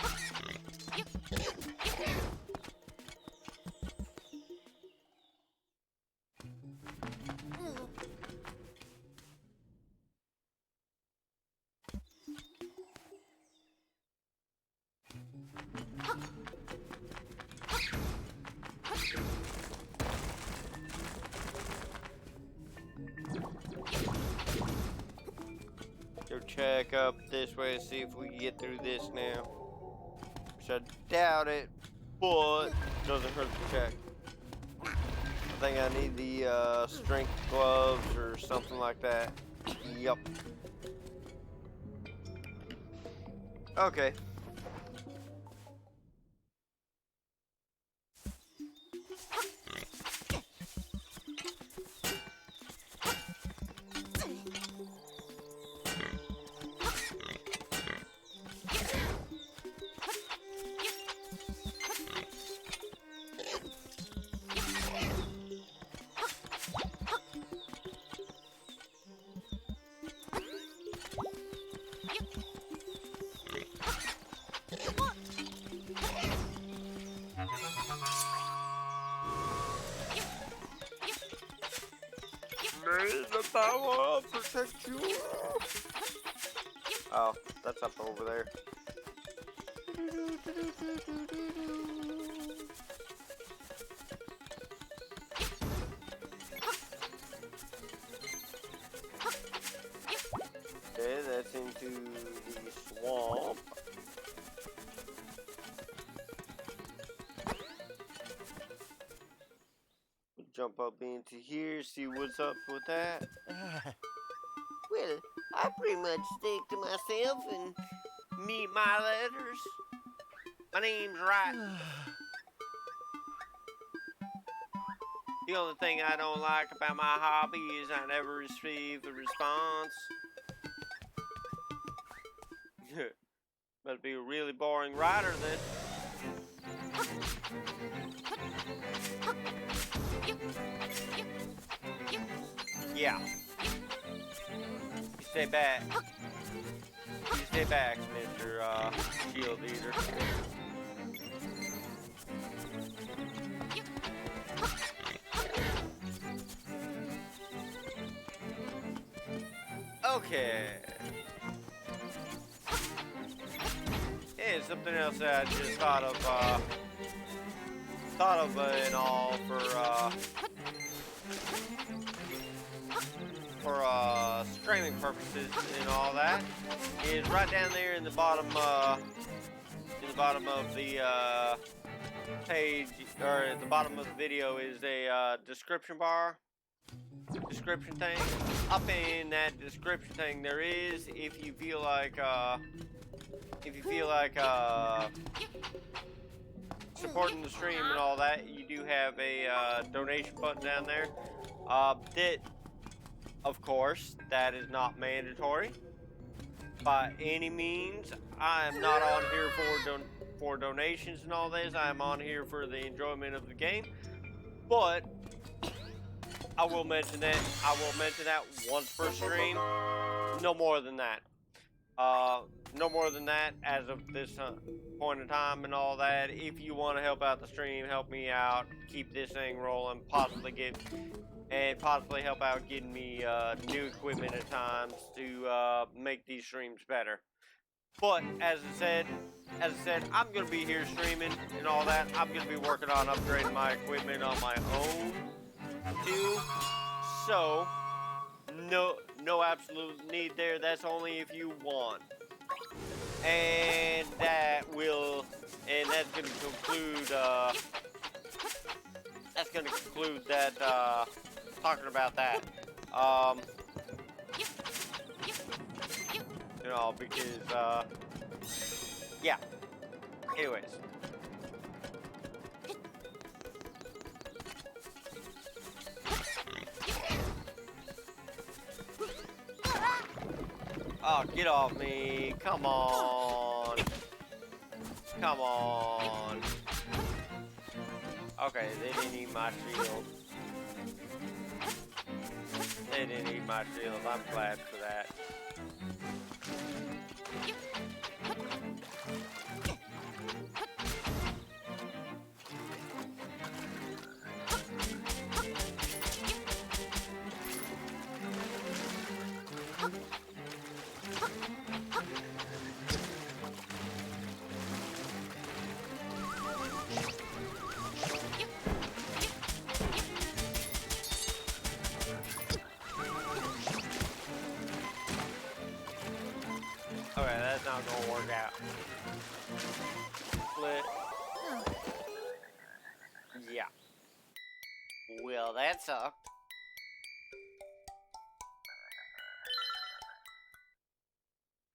Go check up this way and see if we can get through this now. Which I doubt it, but doesn't hurt to check. I think I need the strength gloves or something like that. Yup. Okay. May the power protect you. Oh, that's up over there. Okay, that's into the swamp. Jump up into here, see what's up with that. Well, I pretty much stick to myself and meet my letters. My name's Wright. The only thing I don't like about my hobby is I never receive a response. Must be a really boring writer then. Yeah. You stay back. You stay back, Mr. Shield Eater. Okay. Hey, something else that I just thought of and all for streaming purposes and all that is right down there in the bottom of the page, or at the bottom of the video, is a description thing. Up in that description thing there is, if you feel like supporting the stream and all that, you do have a donation button down there. That, of course, that is not mandatory by any means. I am not on here for donations and all this. I am on here for the enjoyment of the game. But I will mention that. I will mention that once per stream. No more than that. No more than that as of this point in time and all that. If you want to help out the stream, help me out, keep this thing rolling, possibly help out getting me new equipment at times to make these streams better. But as I said, I'm gonna be here streaming and all that. I'm gonna be working on upgrading my equipment on my own too. So no absolute need there. That's only if you want. And that's gonna conclude that talking about that. You know, because yeah. Anyways. Oh, get off me. Come on. Come on. Okay, they didn't eat my shield. They didn't eat my shield. I'm glad for that. Okay, that's not gonna work out. Split. Yeah. Well, that sucked.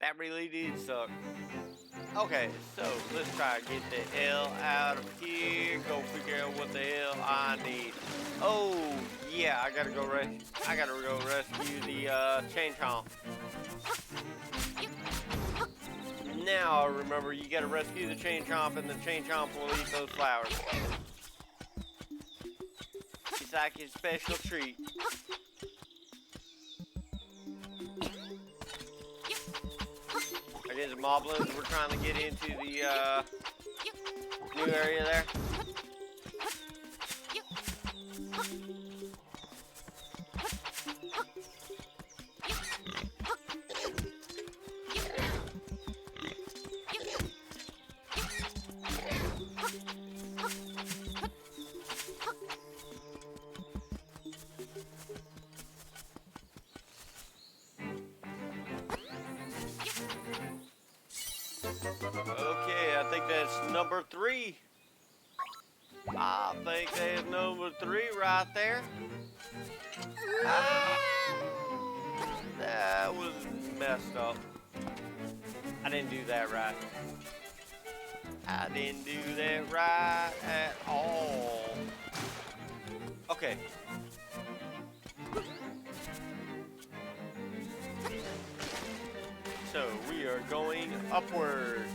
That really did suck. Okay, so let's try to get the L out of here. Go figure out what the hell I need. Oh yeah, I gotta go rescue the chain chomp. Now I remember you gotta rescue the chain chomp, and the chain chomp will eat those flowers. It's like his special treat. I guess the moblins were trying to get into the new area there. Okay, I think that's number 3. I think that's number 3 right there. That was messed up. I didn't do that right. I didn't do that right at all. Okay. So we are going upwards.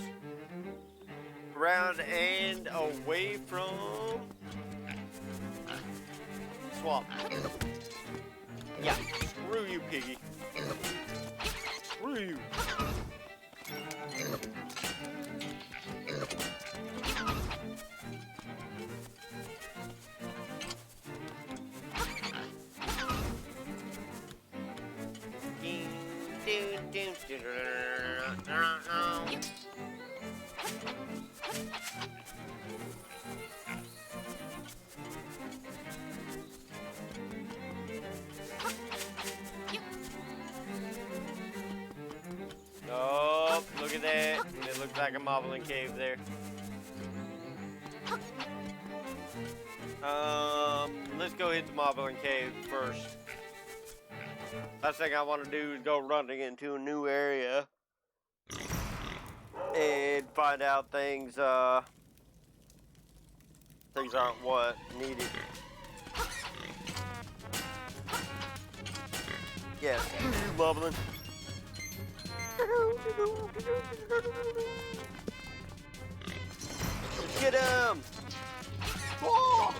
Around and away from swamp. Yeah, screw you, piggy. Screw you. Oh, look at that. It looks like a moblin cave there. Let's go hit the moblin cave first. Last thing I want to do is go running into a new area and find out things things aren't what needed. Yes, you moblin. Get him! Oh!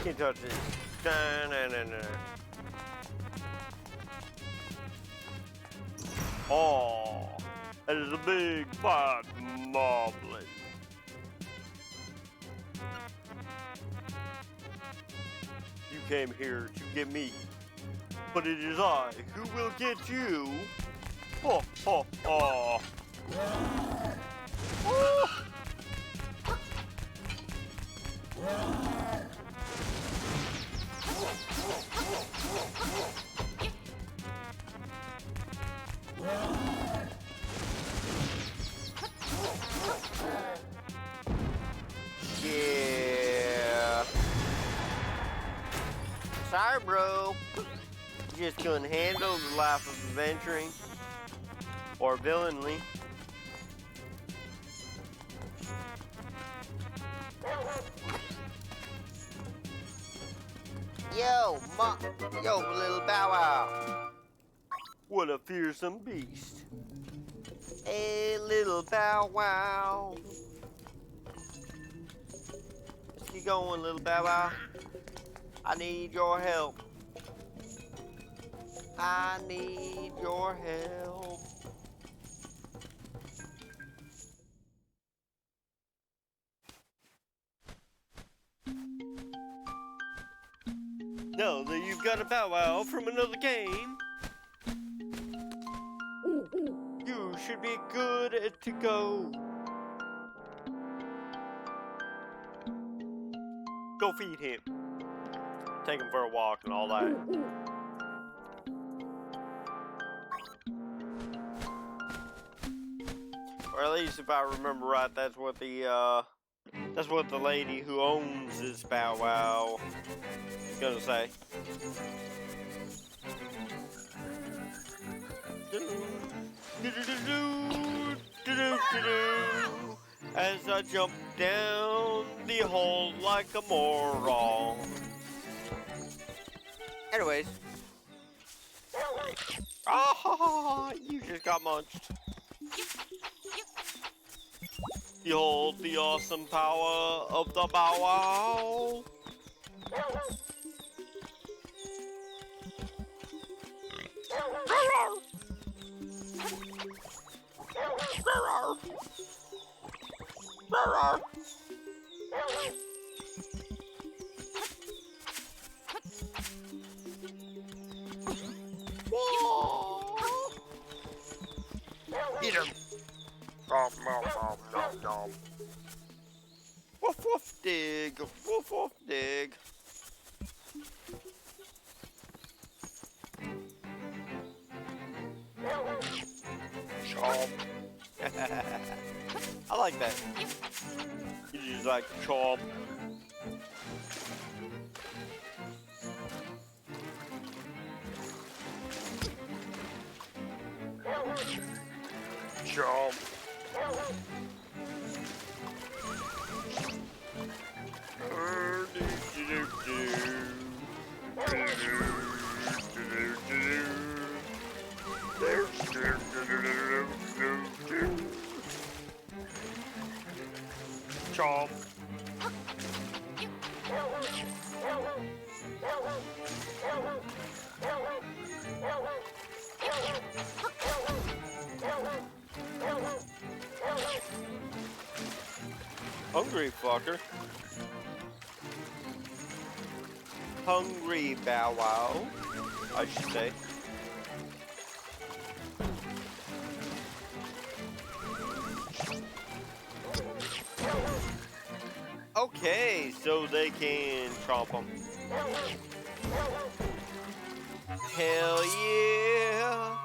Can't touch it. Oh, that is a big fat moblin. You came here to get me, but it is I who will get you. Oh, oh, oh. Oh. Yeah. Sorry, bro. Just couldn't handle the life of adventuring or villainly. Yo, little Bow Wow. What a fearsome beast. Hey, little Bow Wow. Let's keep going, little Bow Wow. I need your help. I need your help. Now that you've got a Bow Wow from another game, you should be good to go. Go feed him. Take him for a walk and all that. Or at least if I remember right, that's what the lady who owns this Bow Wow is gonna say. As I jump down the hole like a moron. Anyways. Ah, you just got munched. Behold the awesome power of the Bow Wow. Eat him. Woof woof dig. Woof woof dig. Chomp. I like that. You just like chomp. Chomp. Chomp. Hungry fucker. Hungry Bow Wow, I should say. Okay, so they can chomp them. Hell yeah!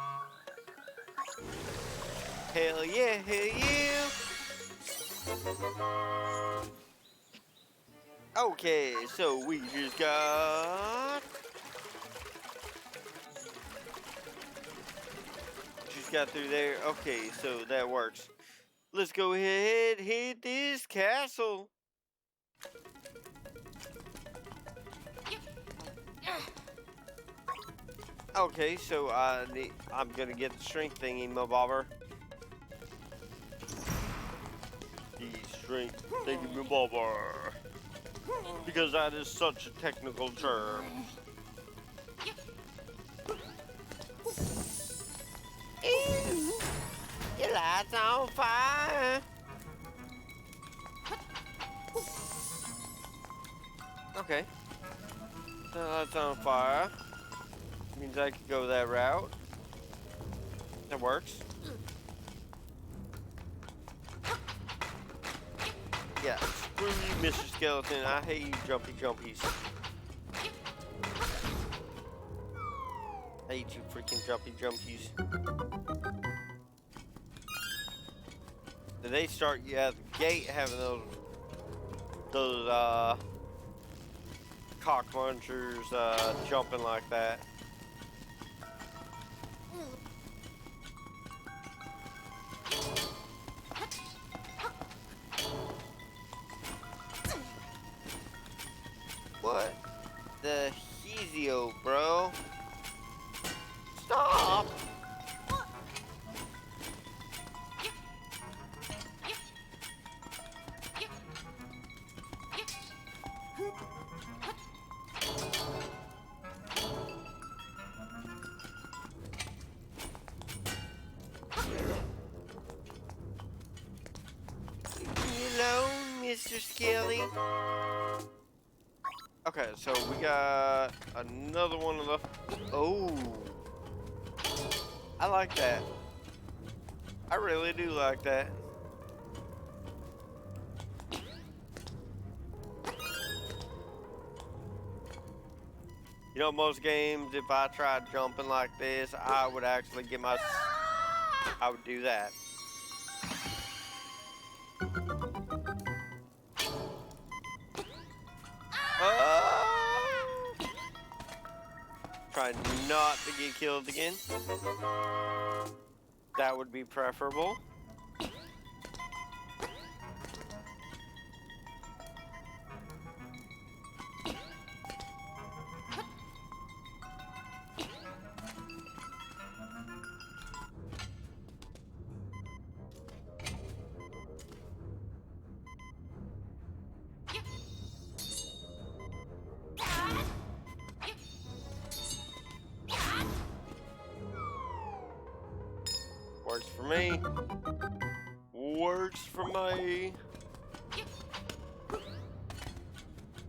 Hell yeah, hell yeah! Okay, so we just got through there. Okay, so that works. Let's go ahead and hit this castle. Okay, so I'm gonna get the strength thingy, my bobber. The strength thingy, my bobber. Because that is such a technical term. Ew, your light's on fire. Okay. The light's on fire. Means I could go that route. That works. Yeah, screw you, Mr. Skeleton. I hate you, jumpy jumpies. I hate you, freaking jumpy jumpies. Did they start you at the gate having those cock munchers jumping like that? What the Easy-o, bro. Stop! Hello, Mr. Skelly. Okay, so we got another one of the... Oh. I like that. I really do like that. You know, most games, if I tried jumping like this, I would actually get my... I would do that. Try not to get killed again. That would be preferable. Works for me. Works for me.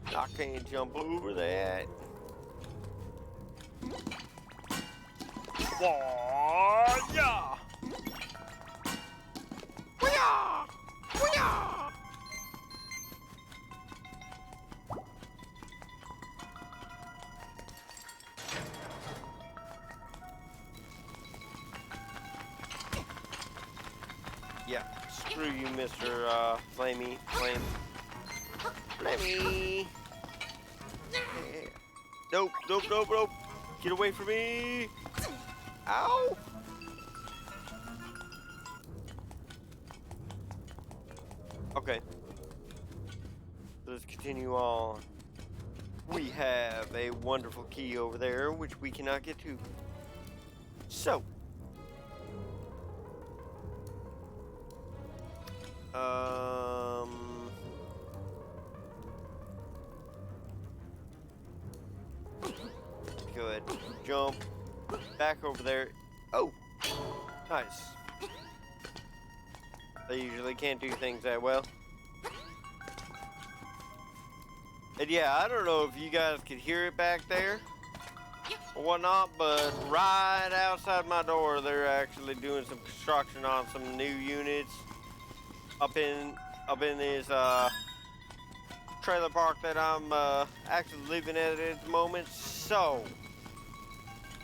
I can't jump over that. Whoa, yeah. Wee-yah! Wee-yah! Yeah, screw you, Mr. Flamey. Flamey! Yeah. Nope, nope, nope, nope! Get away from me! Ow! Okay. Let's continue on. We have a wonderful key over there, which we cannot get to. So. Good. Jump. Back over there. Oh! Nice. They usually can't do things that well. And yeah, I don't know if you guys could hear it back there or whatnot, but right outside my door, they're actually doing some construction on some new units up in this trailer park that I'm actually living at the moment. So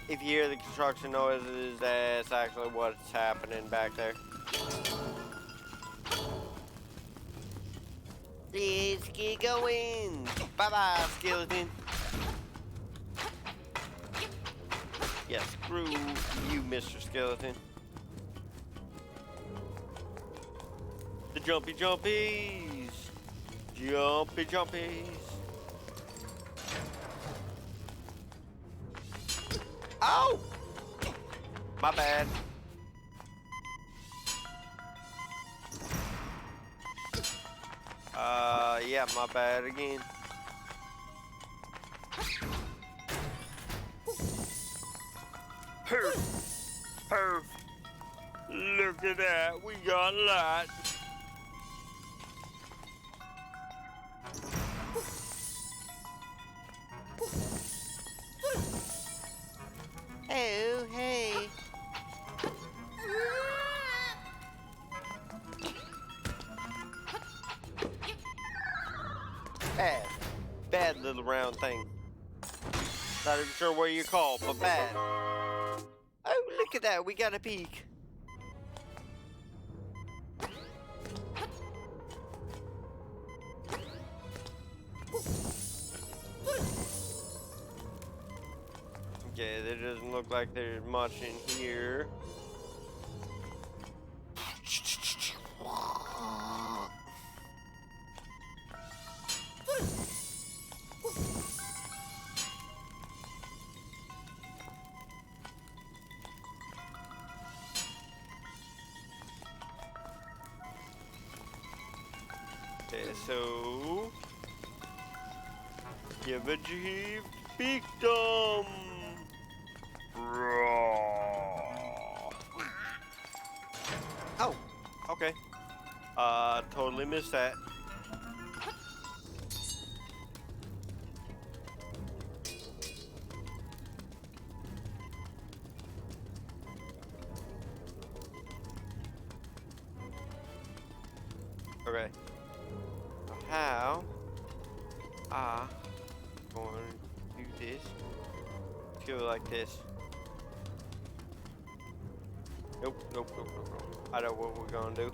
if you hear the construction noises, that's actually what's happening back there. Let's get going. Bye-bye, skeleton. Yeah, screw you, Mr. Skeleton. The jumpy jumpies. Jumpy jumpies. Ow! My bad. Yeah, my bad again. Perf. Look at that, we got lots. Oh, hey. Bad little round thing. Not even sure what you call, but bad. Oh, look at that, we got a peek. Okay, there doesn't look like there's much in here. so give a jeep beakdom. Oh, okay. Totally missed that. Okay. How going to do this? Let's go like this. Nope, nope, nope, nope, nope. I know what we're gonna do.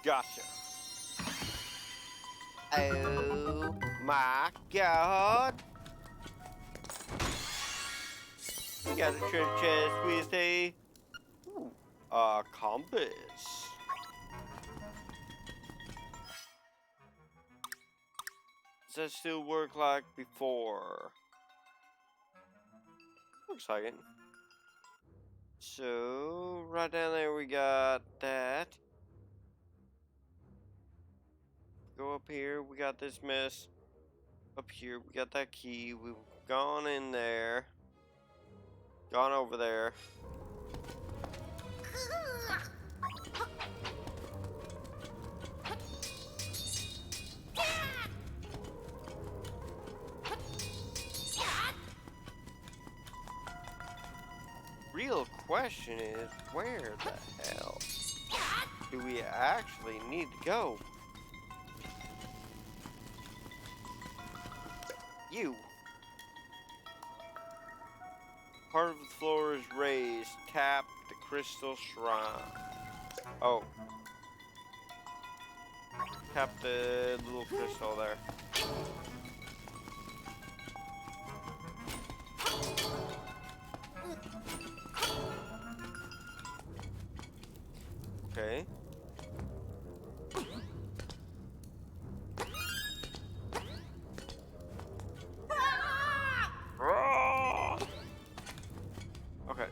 Gotcha. Oh my god. We got a treasure chest with a compass. Does that still work like before? Looks like it. So right down there we got that. Go up here, we got this mess. Up here, we got that key. We've gone in there. Gone over there. Real question is, where the hell do we actually need to go? You. Part of the floor is raised. Tap the crystal shrine. Oh. Tap the little crystal there. Okay. Okay.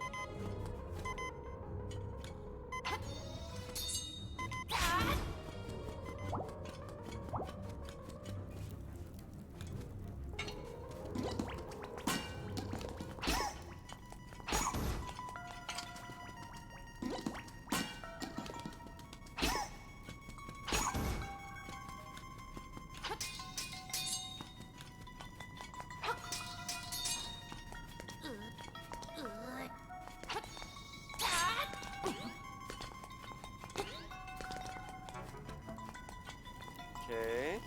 Okay.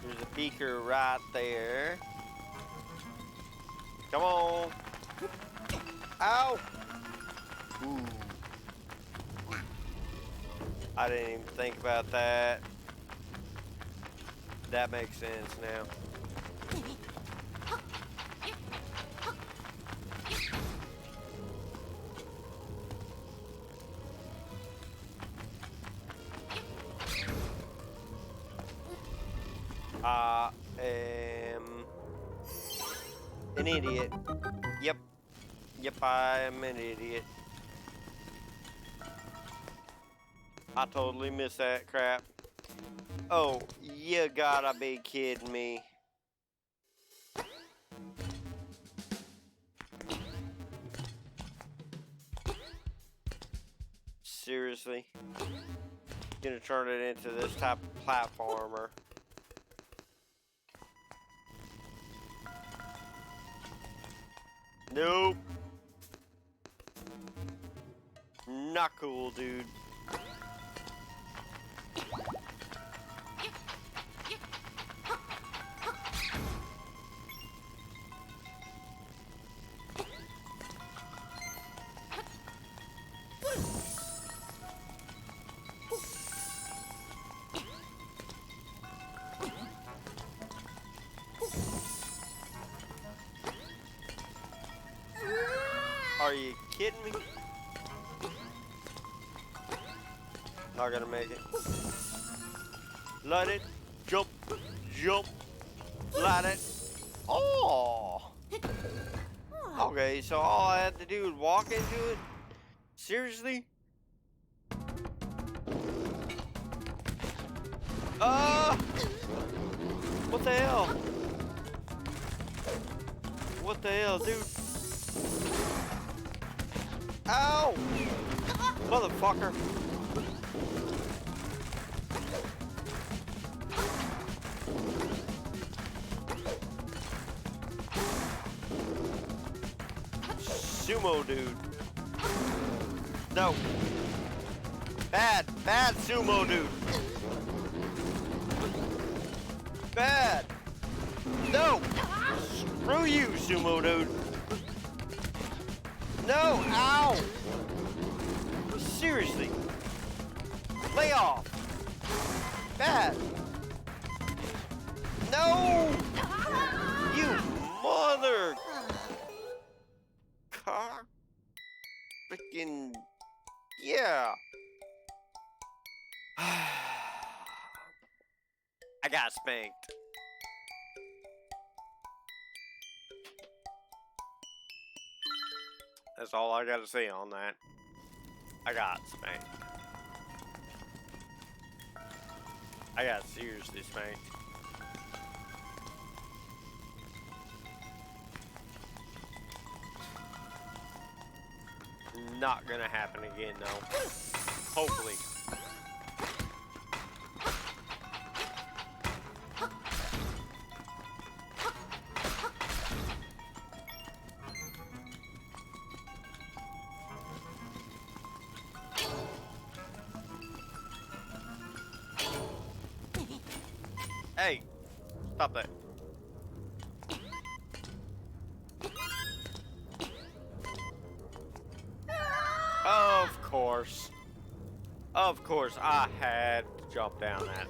There's a beaker right there. Come on. Ow! Ooh. I didn't even think about that. That makes sense now. I am an idiot. Yep. Yep, I am an idiot. I totally missed that crap. Oh, you gotta be kidding me. Seriously? Gonna turn it into this type of platformer. Nope. Not cool, dude. Are you kidding me? Not gonna make it. Light it, jump, jump, light it, Oh! Okay, so all I had to do was walk into it? Seriously? What the hell? What the hell, dude? Ow! Motherfucker. Sumo dude. No. Bad sumo dude. Bad. No. Screw you, sumo dude. No. Ow. Seriously. Lay off. Bad. No. You mother. Car. Freaking. Yeah. I got spanked. That's all I gotta say on that. I got spanked. I got seriously spanked. Not gonna happen again, though. Hopefully. Hey, stop that. Of course. Of course, I had to jump down that.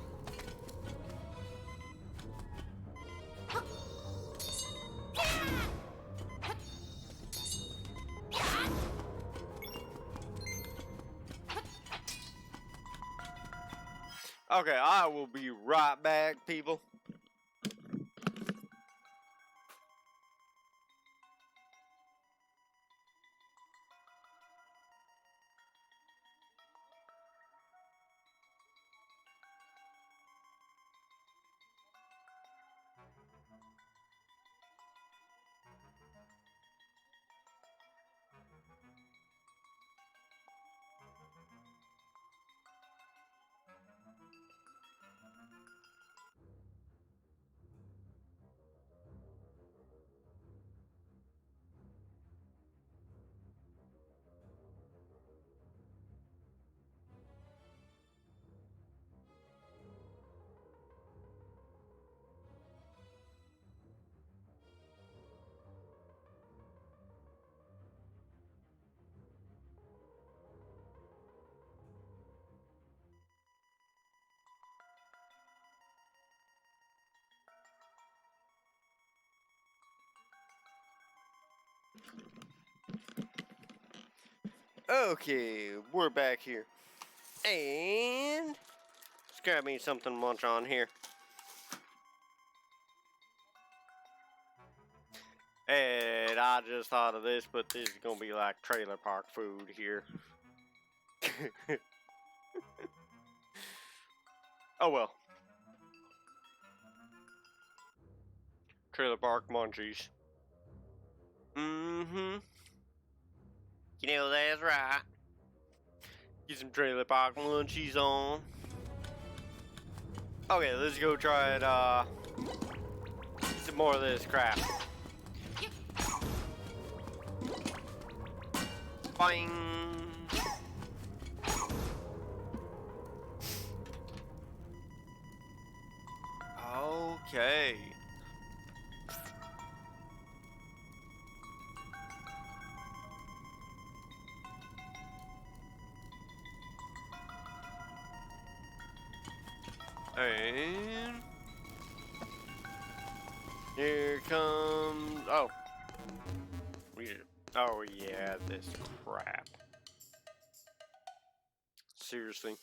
Okay, I will be right back, people. Okay, we're back here. And let's grab me something to munch on here. And I just thought of this, but this is gonna be like trailer park food here. Oh well. Trailer park munchies. Mm-hmm. You know that's right. Get some trailer park munchies on. Okay, let's go try it, some more of this crap. Boing. Okay. And here comes, oh, oh yeah, this crap. Seriously.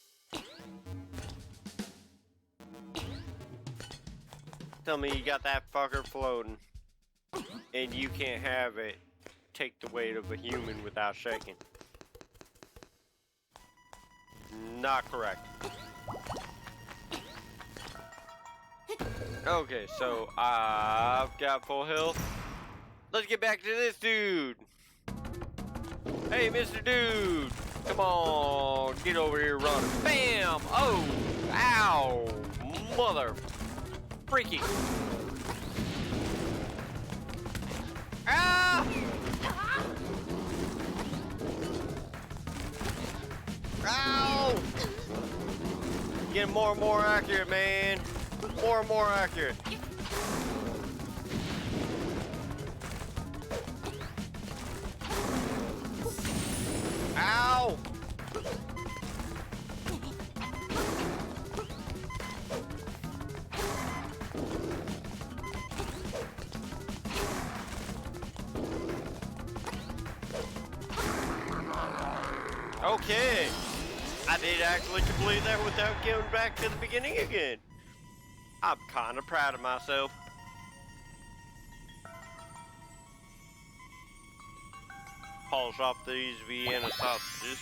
Tell me you got that fucker floating. And you can't have it take the weight of a human without shaking. Not correct. Okay, so I've got full health. Let's get back to this dude. Hey, Mr. Dude. Come on, get over here running. Bam! Oh! Ow! Mother freaking. Ah! Ow! Getting more and more accurate, man. More and more accurate. Ow! Okay. I did actually complete that without going back to the beginning again. I'm kind of proud of myself. Polish off these Vienna sausages.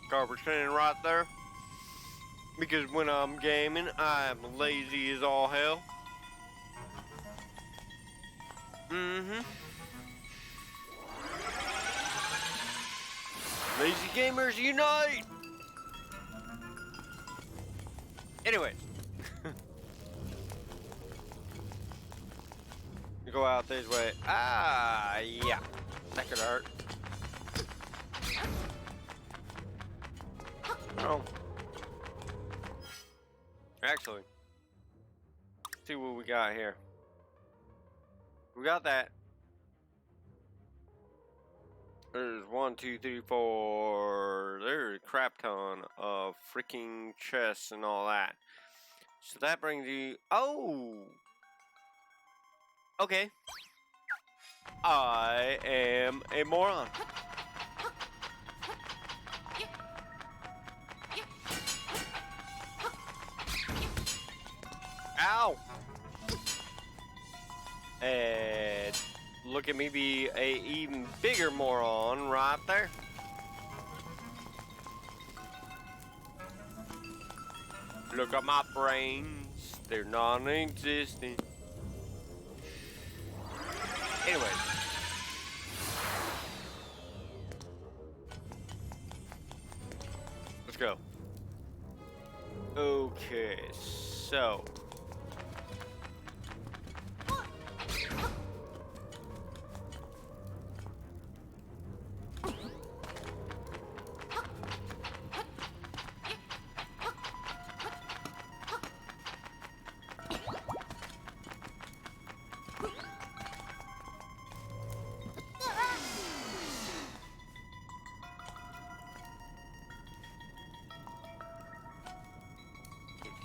Garbage can right there. Because when I'm gaming, I'm lazy as all hell. Lazy gamers unite! Anyways. Go out this way. Ah, yeah. That could hurt. Oh. Actually. Let's see what we got here. We got that. There's 1, 2, 3, 4. There's a crap ton of freaking chests and all that. So that brings you. Oh! Okay. I am a moron. Ow! And look at me be a even bigger moron right there. Look at my brains. They're non-existent. Anyway. Let's go. Okay, so.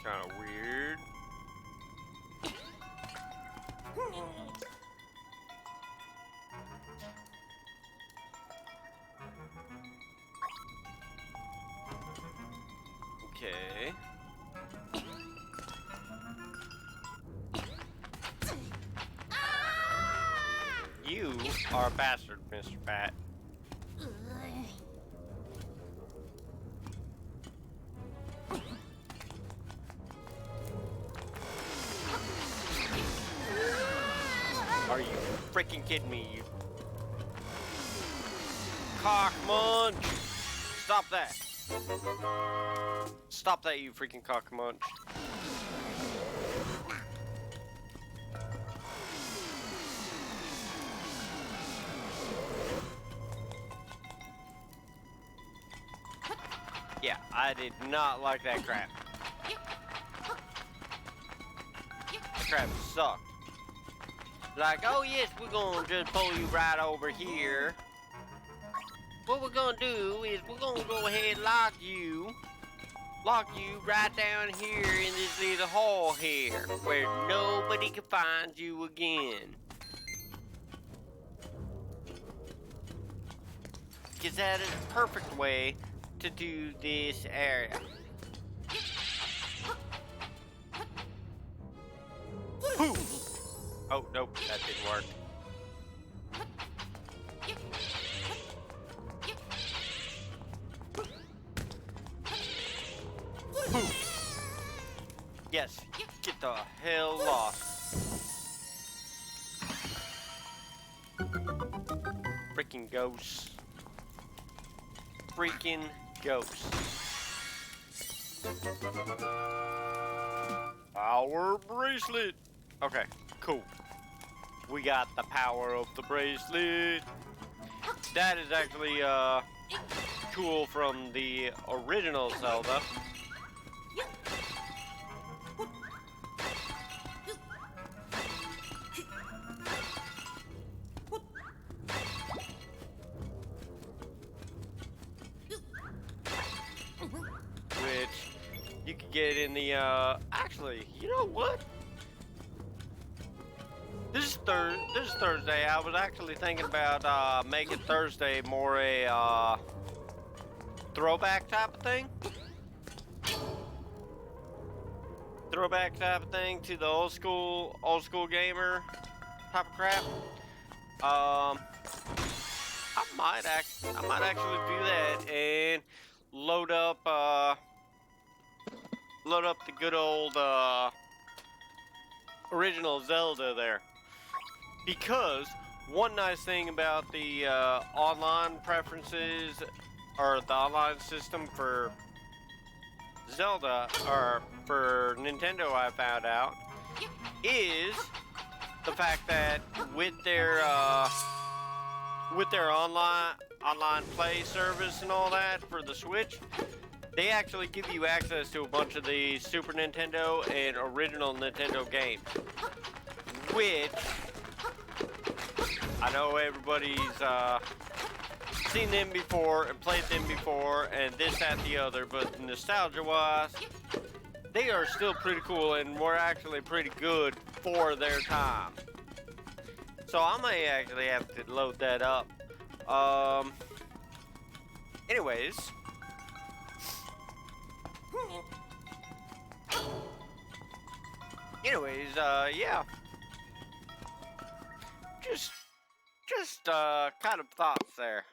Kind of weird. Okay. You are a bastard, Mr. Pat. Are you freaking kidding me, you cock munch? Stop that. Stop that, you freaking cock munch. Yeah, I did not like that crap. That crap sucked. Like, oh yes, we're gonna just pull you right over here. What we're gonna do is we're gonna go ahead and lock you right down here in this little hole here, where nobody can find you again. Because that is the perfect way to do this area. Oh, nope, that didn't work. Boom. Yes, get the hell lost. Freaking ghosts. Freaking ghosts. Power bracelet. Okay, cool. We got the power of the bracelet. That is actually tool from the original Zelda. Which you could get in the actually, you know what? This is Thursday. I was actually thinking about making Thursday more a throwback type of thing. Throwback type of thing to the old school gamer type of crap. I might actually do that and load up the good old original Zelda there. Because one nice thing about the online preferences or the online system for Zelda or for Nintendo, I found out, is the fact that with their online play service and all that for the Switch, they actually give you access to a bunch of the Super Nintendo and original Nintendo games, which I know everybody's seen them before and played them before and this, that, the other, but nostalgia-wise, they are still pretty cool and were actually pretty good for their time. So I may actually have to load that up. Anyways. Yeah. Just kind of thoughts there.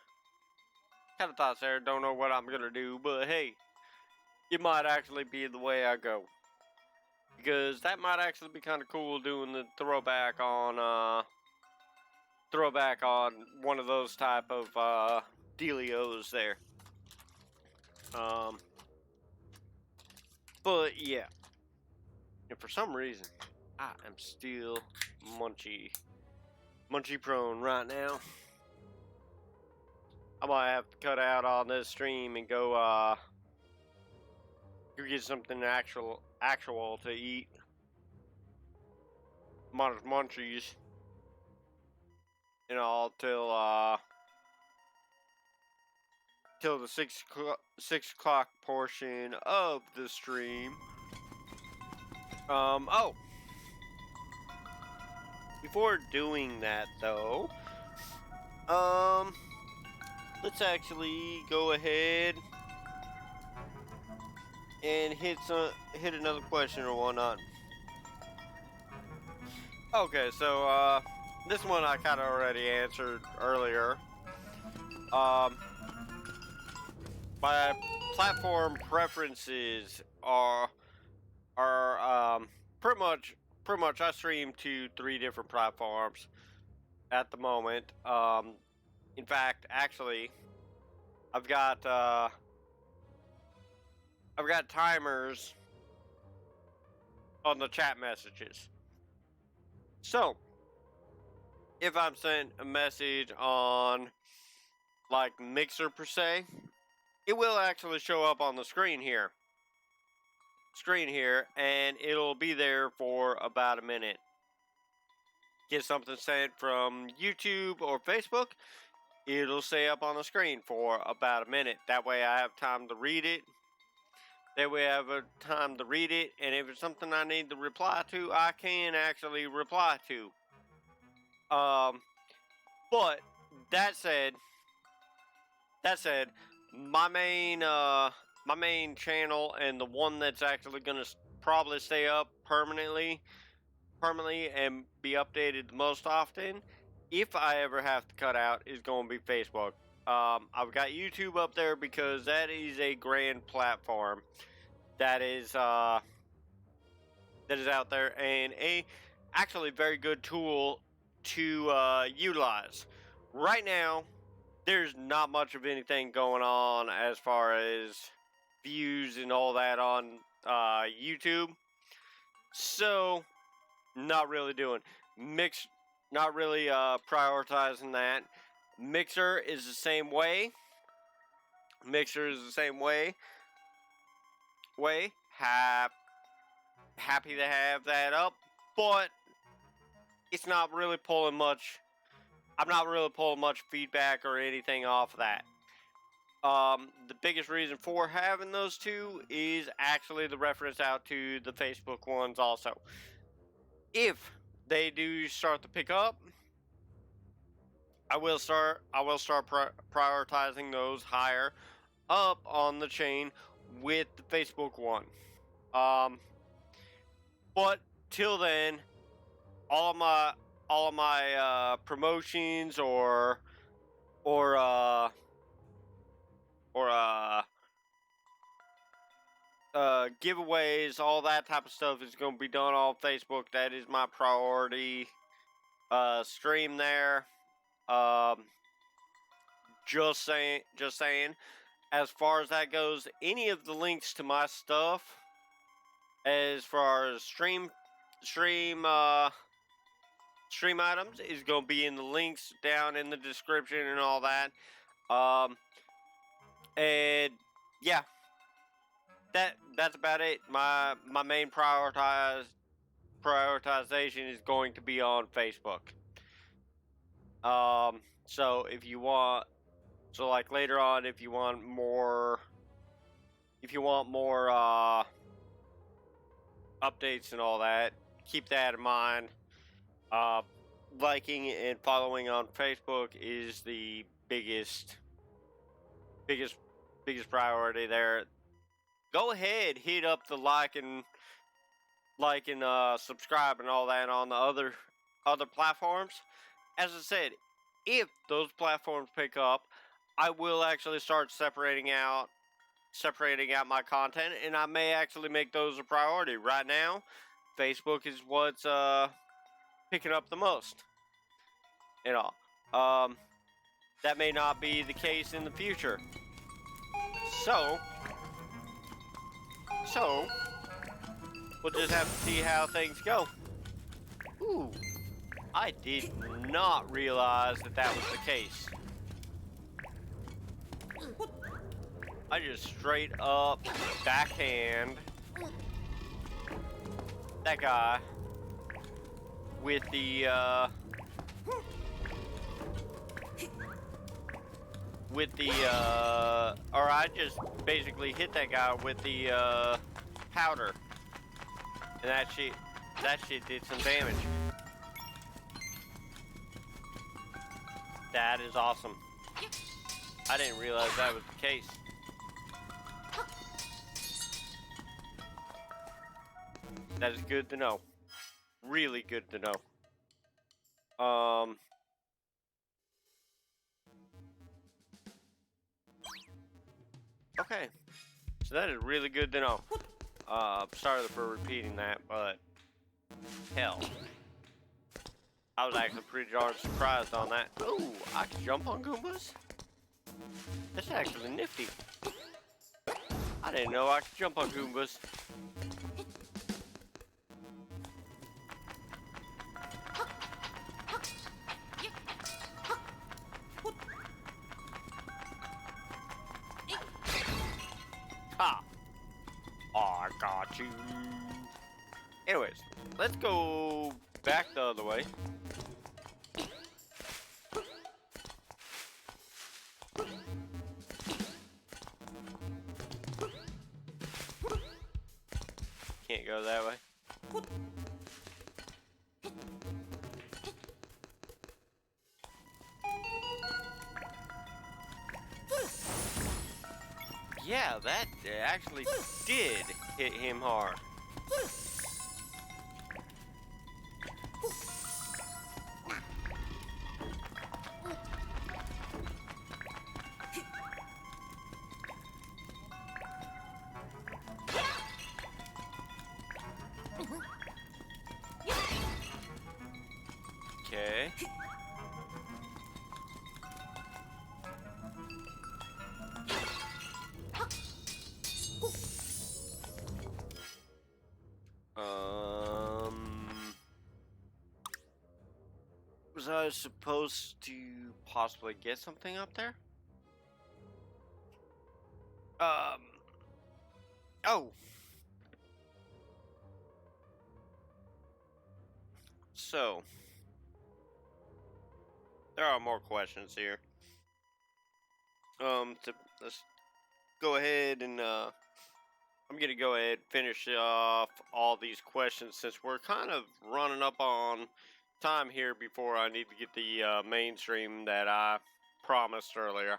Don't know what I'm gonna do, but hey, it might actually be the way I go. Because that might actually be kind of cool doing the throwback on one of those type of dealios there. But yeah. And for some reason, I am still munchy prone right now. I might have to cut out on this stream and go get something actual to eat. Munchies. You know, till the 6 o'clock portion of the stream. Oh. Before doing that, though, let's actually go ahead and hit another question or whatnot. Okay, so this one I kind of already answered earlier. My platform preferences are pretty much I stream to 3 different platforms at the moment. In fact, actually, I've got timers on the chat messages. So, if I'm sent a message on like Mixer per se, it will actually show up on the screen here, and it'll be there for about a minute. Get something sent from YouTube or Facebook, it'll stay up on the screen for about a minute. That way I have time to read it. And if it's something I need to reply to, I can actually reply to. But that said, my main channel and the one that's actually gonna probably stay up permanently permanently and be updated the most often, if I ever have to cut out, is going to be Facebook. I've got YouTube up there because that is a grand platform that is out there, and a actually very good tool to utilize. Right now, there's not much of anything going on as far as views and all that on YouTube, so not really doing not really prioritizing that. Mixer is the same way. Mixer is the same way. Happy to have that up, but it's not really pulling much. I'm not really pulling much feedback or anything off of that. The biggest reason for having those two is actually the reference out to the Facebook ones also. If they do start to pick up, I will start prioritizing those higher up on the chain with the Facebook one. But till then, all of my promotions or giveaways, all that type of stuff is going to be done on Facebook. That is my priority stream there. Just saying. As far as that goes, any of the links to my stuff, as far as stream items, is going to be in the links down in the description and all that. And yeah, that's about it. My main prioritization is going to be on Facebook. So if you want, like later on, if you want more updates and all that, keep that in mind. Liking and following on Facebook is the biggest priority there. Go ahead, hit up the like and subscribe and all that on the other platforms. As I said, if those platforms pick up, I will actually start separating out my content, and I may actually make those a priority. Right now, Facebook is what's picking up the most. You know, that may not be the case in the future. So we'll just have to see how things go. Ooh, I did not realize that was the case. I just straight up backhand that guy with the or I just basically hit that guy with the powder, and that shit did some damage. That is awesome. I didn't realize that was the case. That is good to know. Really good to know. Okay. So that is really good to know. Sorry for repeating that, but hell. I was actually pretty darn surprised on that. Ooh, I can jump on Goombas? That's actually nifty. I didn't know I could jump on Goombas. Ha! Oh, I got you. Anyways, let's go back the other way. Can't go that way. Yeah, that actually did hit him hard. Okay. Was I supposed to possibly get something up there? Oh. So, there are more questions here. Let's go ahead and, I'm gonna go ahead and finish off all these questions since we're kind of running up on time here before I need to get the, mainstream that I promised earlier.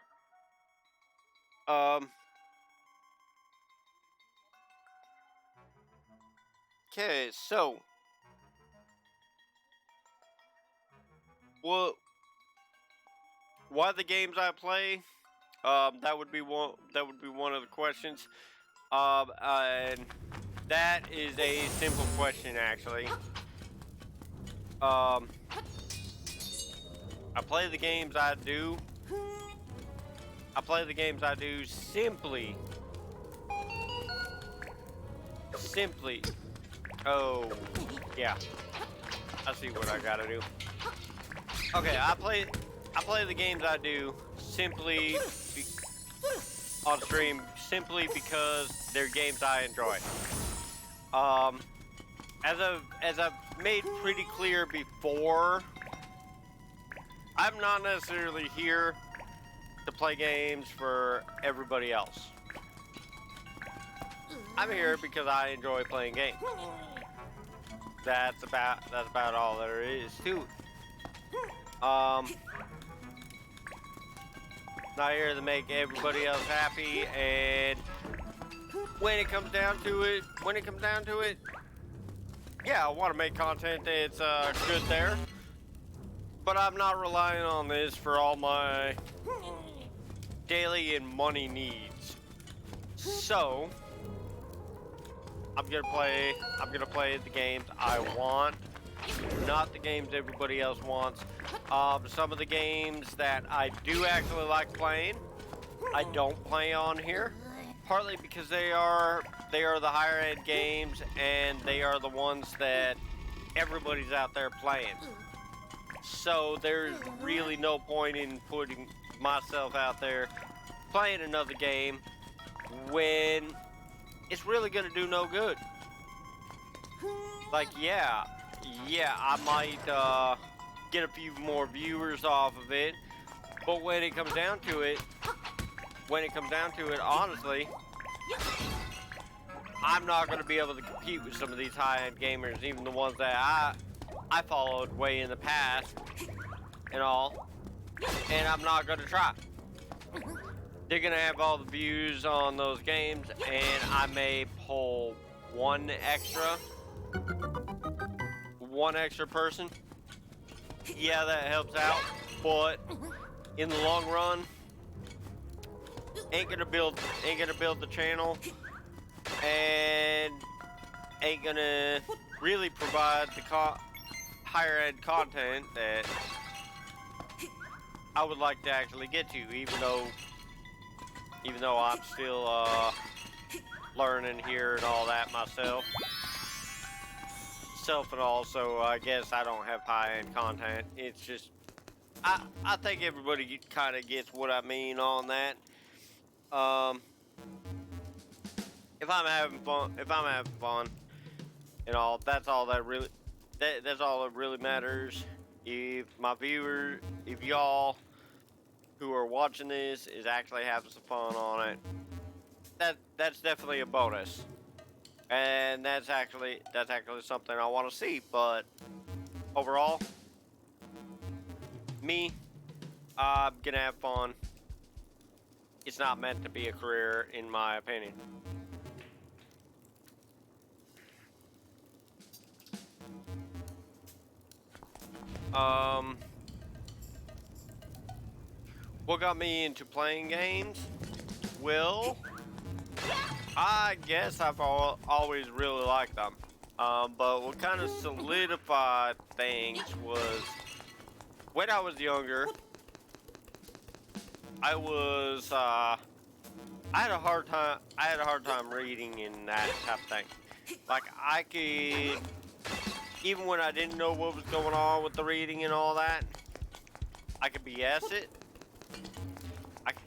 Okay, so, well, why the games I play? That would be one. That would be one of the questions. And that is a simple question, actually. I play the games I do. I play the games I do simply. Oh, yeah. I see what I gotta do. Okay, I play the games I do simply on stream simply because they're games I enjoy. As I've made pretty clear before, I'm not necessarily here to play games for everybody else. I'm here because I enjoy playing games. That's about all there is to it. Not here to make everybody else happy, and when it comes down to it, yeah, I want to make content that's good there, but I'm not relying on this for all my daily and money needs. So I'm gonna play the games I want, not the games everybody else wants. Some of the games that I do actually like playing, I don't play on here, partly because they are the higher end games and they are the ones that everybody's out there playing. So there's really no point in putting myself out there playing another game when it's really gonna do no good. Like, yeah, I might get a few more viewers off of it, but when it comes down to it, honestly, I'm not gonna be able to compete with some of these high-end gamers, even the ones that I followed way in the past and all, and I'm not gonna try. They're gonna have all the views on those games, and I may pull one extra person. Yeah, that helps out, but in the long run, ain't gonna build the channel, and ain't gonna really provide the higher end content that I would like to actually get to, even though I'm still learning here and all that myself. And also, I guess I don't have high-end content. It's just, I think everybody kind of gets what I mean on that. If I'm having fun, and all, that's all that really matters. If y'all who are watching this is actually having some fun on it, that's definitely a bonus. And that's actually something I want to see. But overall, I'm gonna have fun. It's not meant to be a career, in my opinion. What got me into playing games? Well, I guess I've always really liked them. But what kind of solidified things was when I was younger, I was, I had a hard time reading and that type of thing. Like, I could, even when I didn't know what was going on with the reading and all that, I could BS it. I could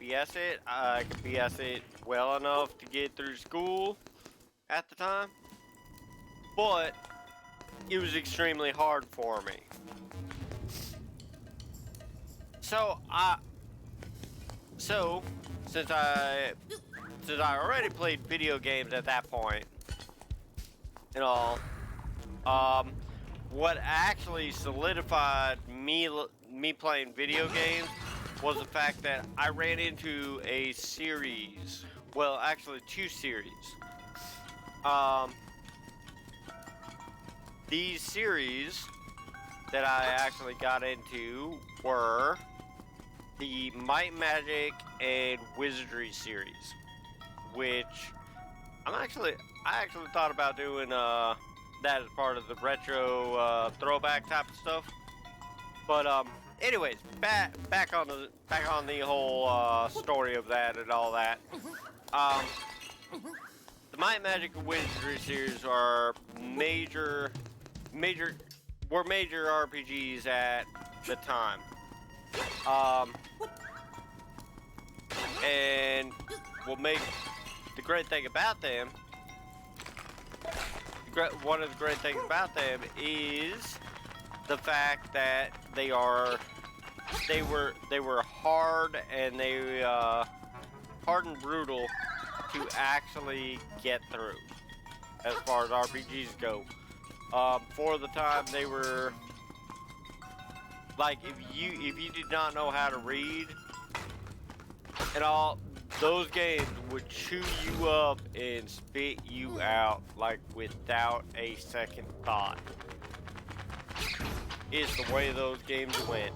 BS it well enough to get through school at the time. But it was extremely hard for me. So since I already played video games at that point and all, what actually solidified me playing video games was the fact that I ran into a series. Well, actually, two series. These series that I actually got into were the Might and Magic and Wizardry series, which I actually thought about doing that as part of the retro throwback type of stuff. But anyways, back on the whole story of that and all that. The Might and Magic and Wizardry series are major RPGs at the time. And what make the great thing about them, one of the great things about them is the fact that they were hard and hard and brutal to actually get through as far as RPGs go. For the time, they were like, if you did not know how to read and all, those games would chew you up and spit you out like without a second thought. Is the way those games went.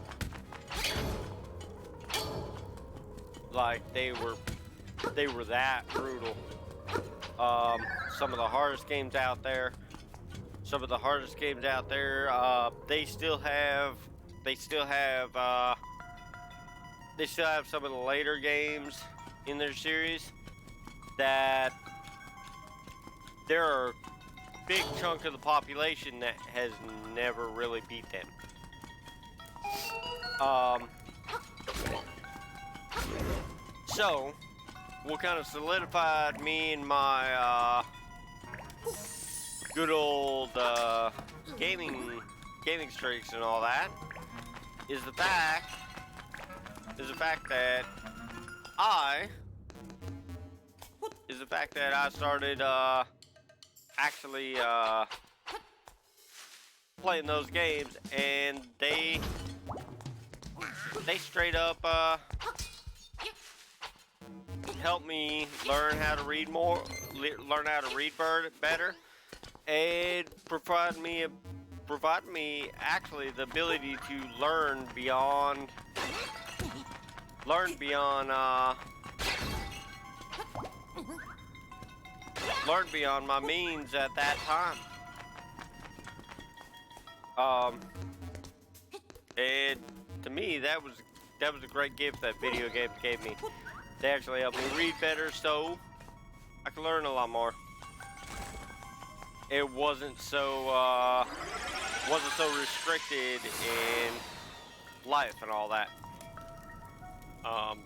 Like, they were that brutal. Some of the hardest games out there. They still have some of the later games in their series that there are a big chunk of the population that has never really beat them. So what kind of solidified me in my good old gaming streaks and all that is the fact that I started actually playing those games, and they straight up helped me learn how to read better, and provide me actually the ability to learn beyond my means at that time. And to me, that was a great gift that video games gave me. They actually helped me read better, so I could learn a lot more. It wasn't so restricted in life and all that.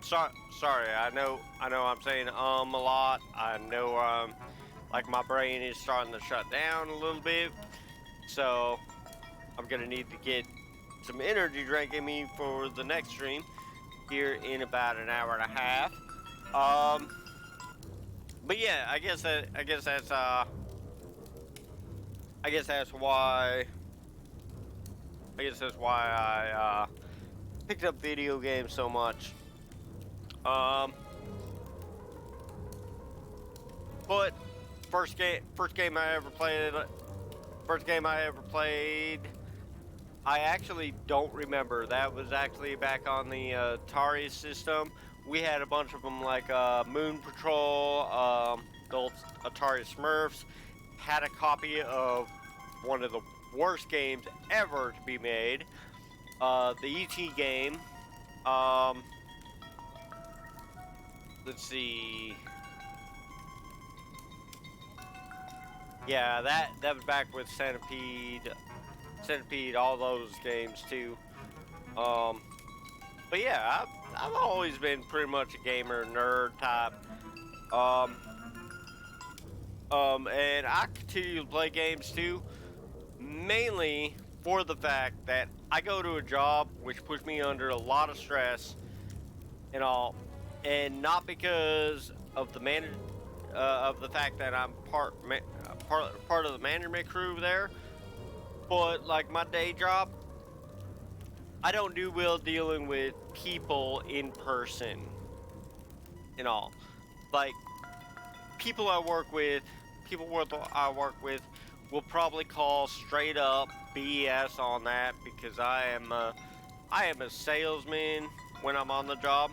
Sorry. I know I'm saying a lot. I know like my brain is starting to shut down a little bit, so I'm gonna need to get some energy drink in me for the next stream here in about an hour and a half. But yeah, I guess that's why I picked up video games so much. But first game I ever played, I actually don't remember. That was actually back on the Atari system. We had a bunch of them, like Moon Patrol, the old Atari Smurfs. Had a copy of one of the worst games ever to be made, the ET game. Um, let's see. Yeah, that was back with Centipede, all those games too. But yeah, I've always been pretty much a gamer nerd type. Um, and I continue to play games too, mainly for the fact that I go to a job which puts me under a lot of stress and all, and not because of of the fact that I'm part of the management crew there, but like my day job, I don't do well dealing with people in person and all. Like people I work with, I work with will probably call straight up BS on that because I am a salesman when I'm on the job.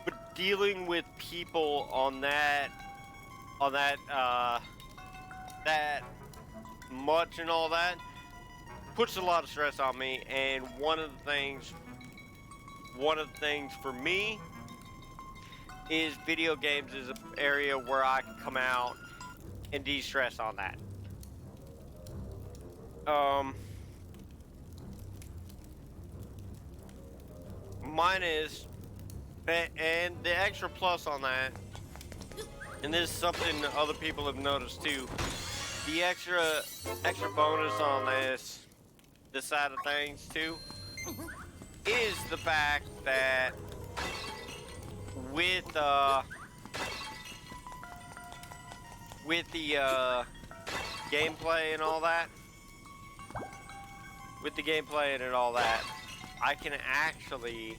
But dealing with people on that much and all that puts a lot of stress on me. And one of the things for me is video games is an area where I can come out and de-stress on that. Mine is, and the extra plus on that, and this is something that other people have noticed too. The extra bonus on this side of things too, is the fact that with the gameplay and all that, with the gameplay and all that, I can actually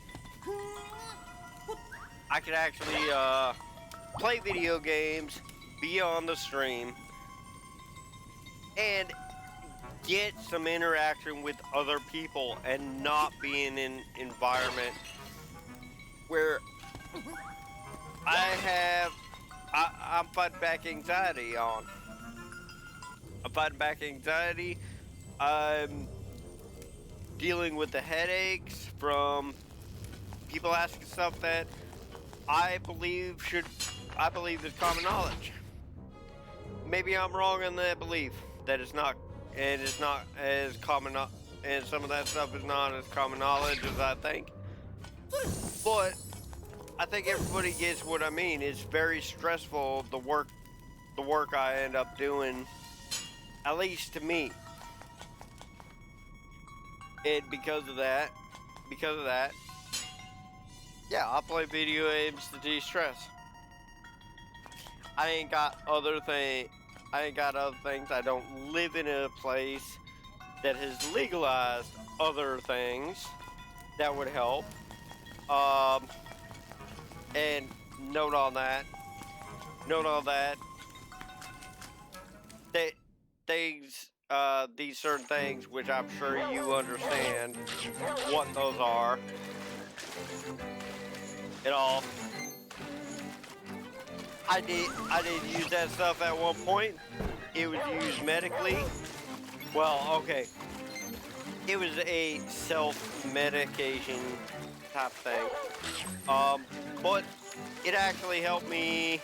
play video games, be on the stream, and get some interaction with other people and not be in an environment where I'm fighting back anxiety on. I'm fighting back anxiety. I'm dealing with the headaches from people asking stuff that I believe is common knowledge. Maybe I'm wrong in that belief that it's not as common, and some of that stuff is not as common knowledge as I think. But I think everybody gets what I mean. It's very stressful, the work I end up doing, at least to me. And because of that, yeah, I play video games to de-stress. I ain't got other things. I don't live in a place that has legalized other things that would help. And note on that, that these certain things, which I'm sure you understand what those are, and all. I did use that stuff at one point. It was used medically. Well, okay. It was a self-medication type thing. But it actually helped me.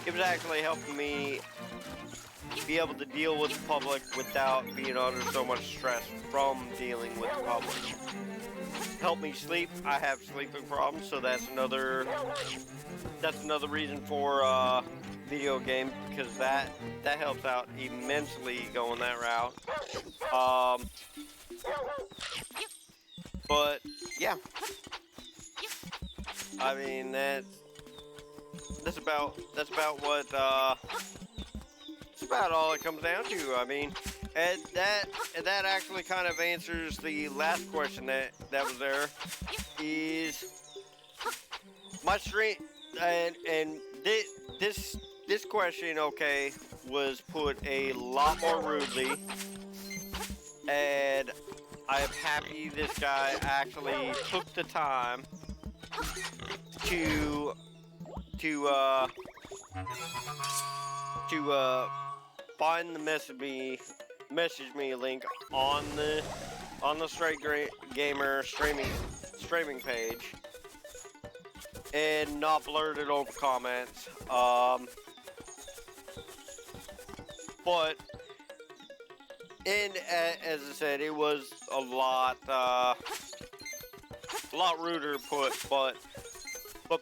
It was actually helping me be able to deal with the public without being under so much stress from dealing with the public. Help me sleep. I have sleeping problems, so that's another reason for video game, because that helps out immensely going that route. But yeah, I mean that's about what it's about all it comes down to. I mean, and that actually kind of answers the last question that was there. Is my stream, and this question, okay, was put a lot more rudely, and I am happy this guy actually took the time to find the message me link on the on the Gamer streaming page and not blurted over comments. But and as I said, it was a lot ruder put, but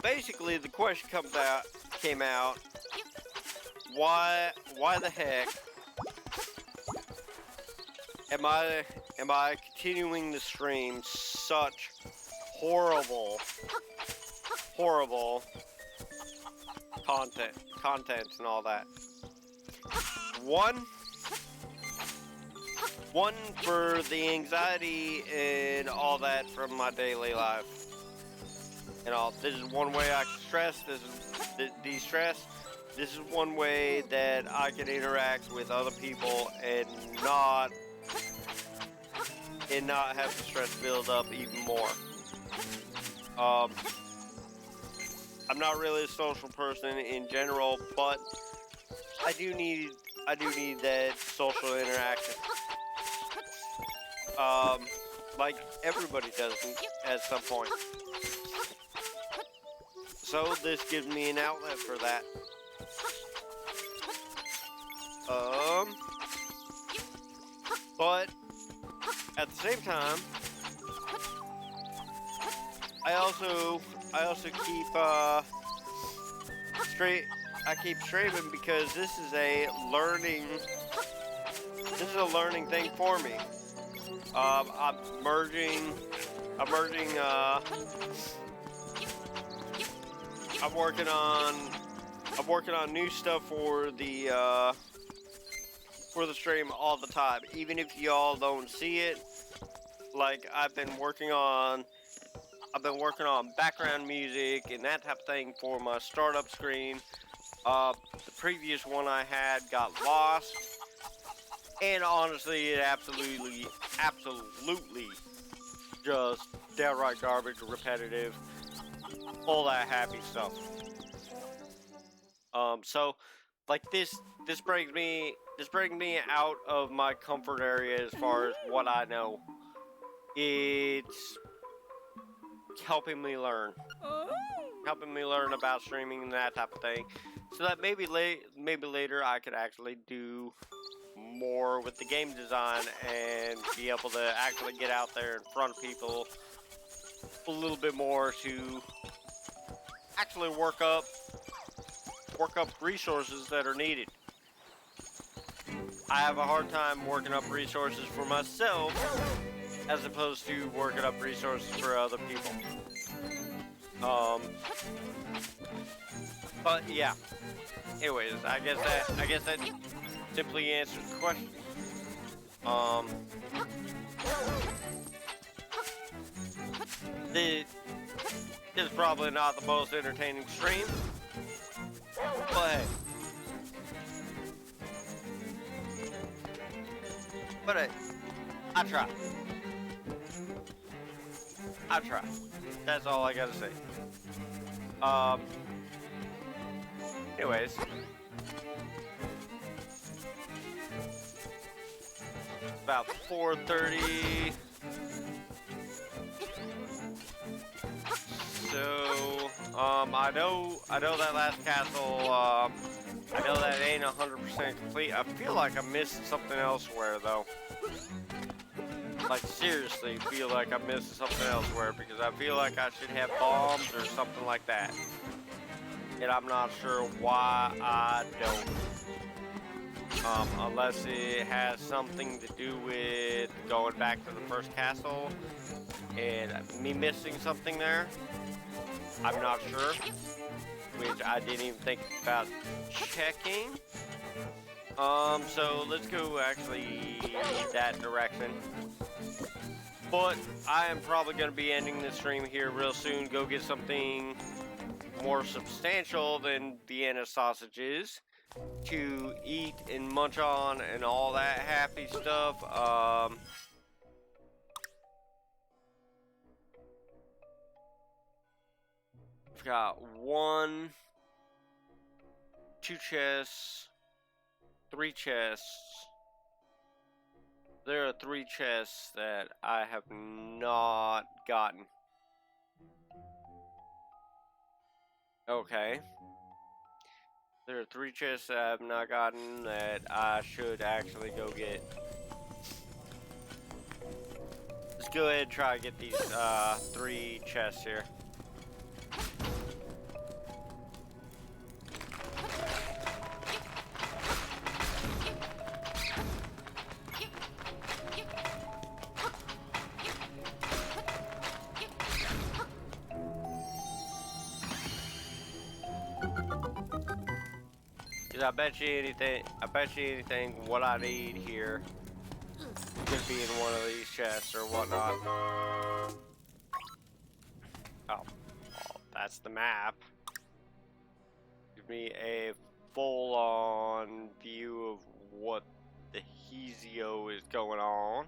basically the question came out. Why the heck am I continuing to stream such horrible content and all that? One for the anxiety and all that from my daily life. And all, this is one way I can stress, this is de-stress. This is one way that I can interact with other people and not have the stress build up even more. I'm not really a social person in general, but I do need that social interaction. Like everybody does at some point. So this gives me an outlet for that. But at the same time, I also keep streaming because this is a learning thing for me. I'm merging. I'm working on new stuff for the stream all the time, even if y'all don't see it. Like I've been working on background music and that type of thing for my startup screen. The previous one I had got lost, and honestly, it absolutely just downright garbage, repetitive, all that happy stuff. So like this brings me out of my comfort area as far as what I know. It's helping me learn about streaming and that type of thing, so that maybe later I could actually do more with the game design and be able to actually get out there in front of people a little bit more to actually work up resources that are needed. I have a hard time working up resources for myself as opposed to working up resources for other people. But yeah. Anyways, I guess that simply answers the question. This is probably not the most entertaining stream, but hey. I try. That's all I gotta say. Anyways. About 4:30. So, I know that last castle, I know that ain't 100% complete. I feel like I missed something elsewhere, though. Like, seriously, feel like I'm missing something elsewhere, because I feel like I should have bombs or something like that. And I'm not sure why I don't. Unless it has something to do with going back to the first castle and me missing something there. I'm not sure, which I didn't even think about checking. So let's go actually that direction. But I am probably going to be ending the stream here real soon. Go get something more substantial than Vienna sausages to eat and munch on and all that happy stuff. I've got 1, 2 chests, 3 chests, There are 3 chests that I have not gotten. Okay. There are 3 chests that I have not gotten that I should actually go get. Let's go ahead and try to get these 3 chests here. Cause I bet you anything what I need here could be in one of these chests or whatnot. Oh, well, that's the map. Give me a full-on view of what the Hezio is going on.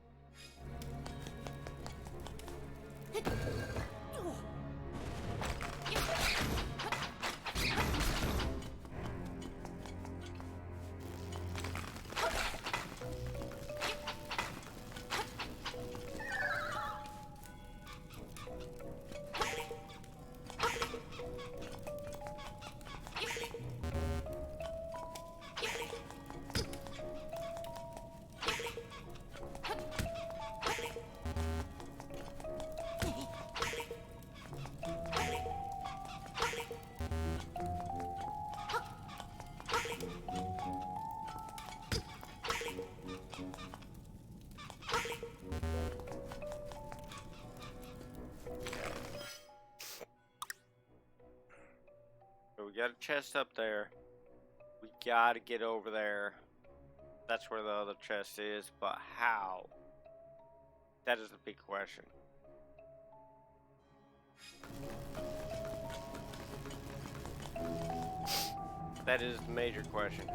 We got a chest up there. We gotta get over there. That's where the other chest is, but how? That is the big question. That is the major question.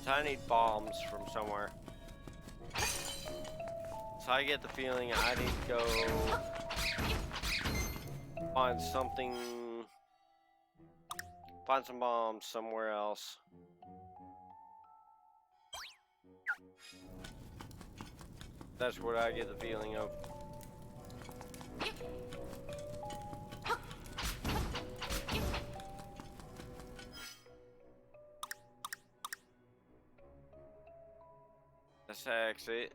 So I need bombs from somewhere. So I get the feeling I need to go find something, find some bombs somewhere else. That's what I get the feeling of. Let's exit.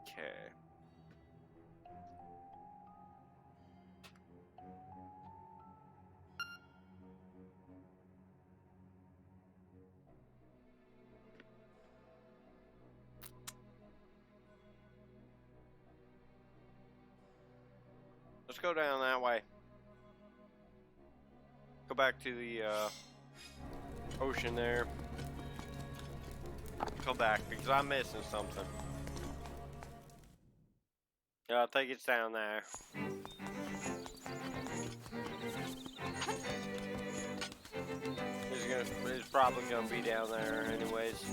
Okay. Let's go down that way. Go back to the ocean there. Go back because I'm missing something. Yeah, I think it's down there. It's probably gonna be down there anyways.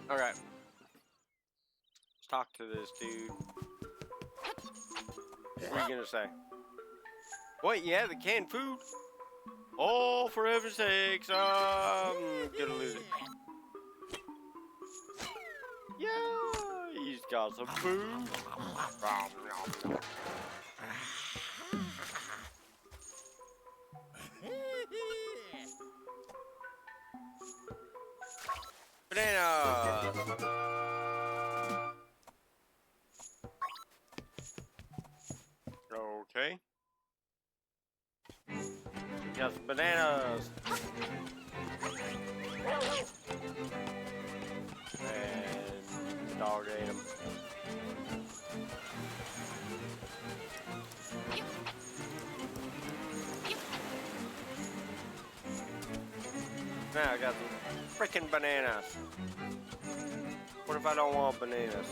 Okay. Let's talk to this dude. What are you gonna say? What? Yeah, the canned food? Oh, for heaven's sakes, I'm gonna lose it. Yeah, he's got some food. Bananas. Okay. Got some bananas. And dog ate them. Now I got some freaking bananas. What if I don't want bananas?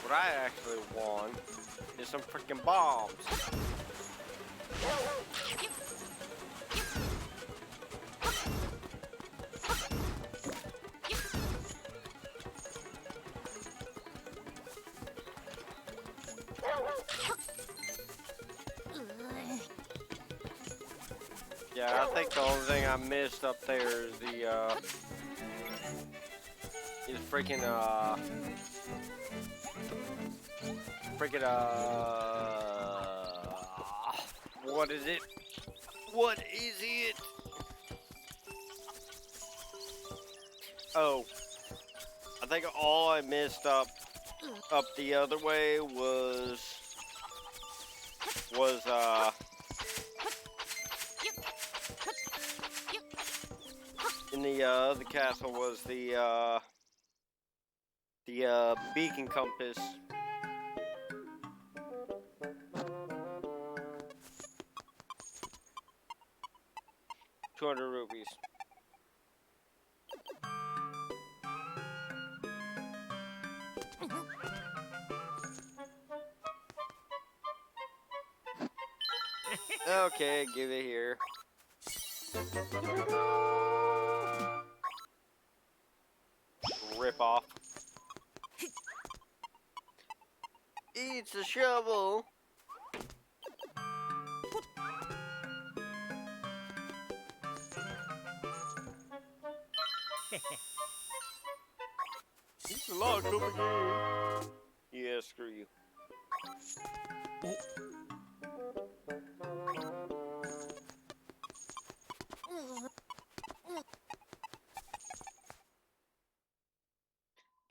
What I actually want is some freaking bombs. Yeah, I think the only thing I missed up there is the freaking what is it? What is it? Oh, I think all I missed up the other way was in the castle was the beacon compass. 200 rupees. Okay, give it here. Rip off. It's a shovel. It's a lot of again. Yeah, screw you.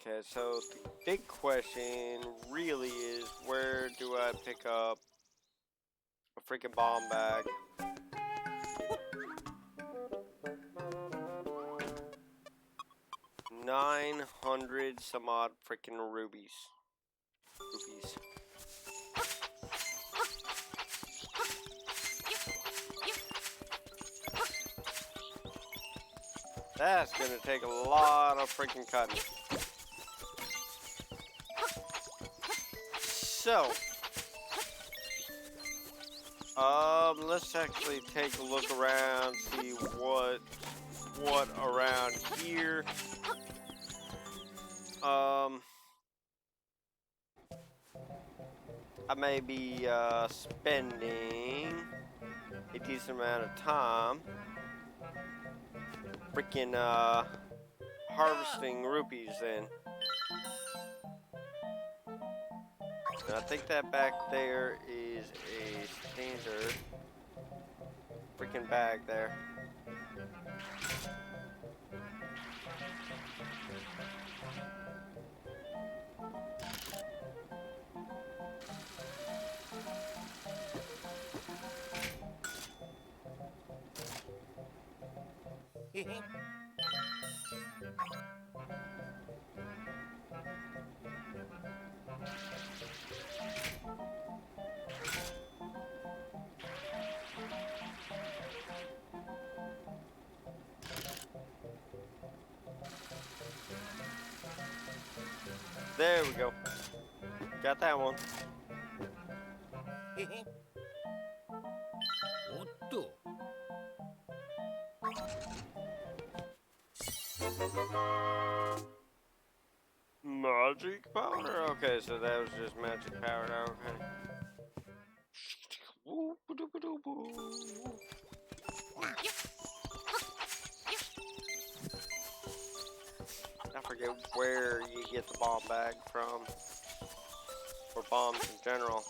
Okay, so the big question really is, where do I pick up a freaking bomb bag? $900 some odd freaking rupees. That's gonna take a lot of freaking cutting. So, let's actually take a look around, see what around here. I may be spending a decent amount of time freaking harvesting rupees then. And I think that back there is a standard freaking bag there. There we go. Got that one. おっと。Magic powder? Okay, so that was just magic powder, okay. I forget where you get the bomb bag from. Or bombs in general.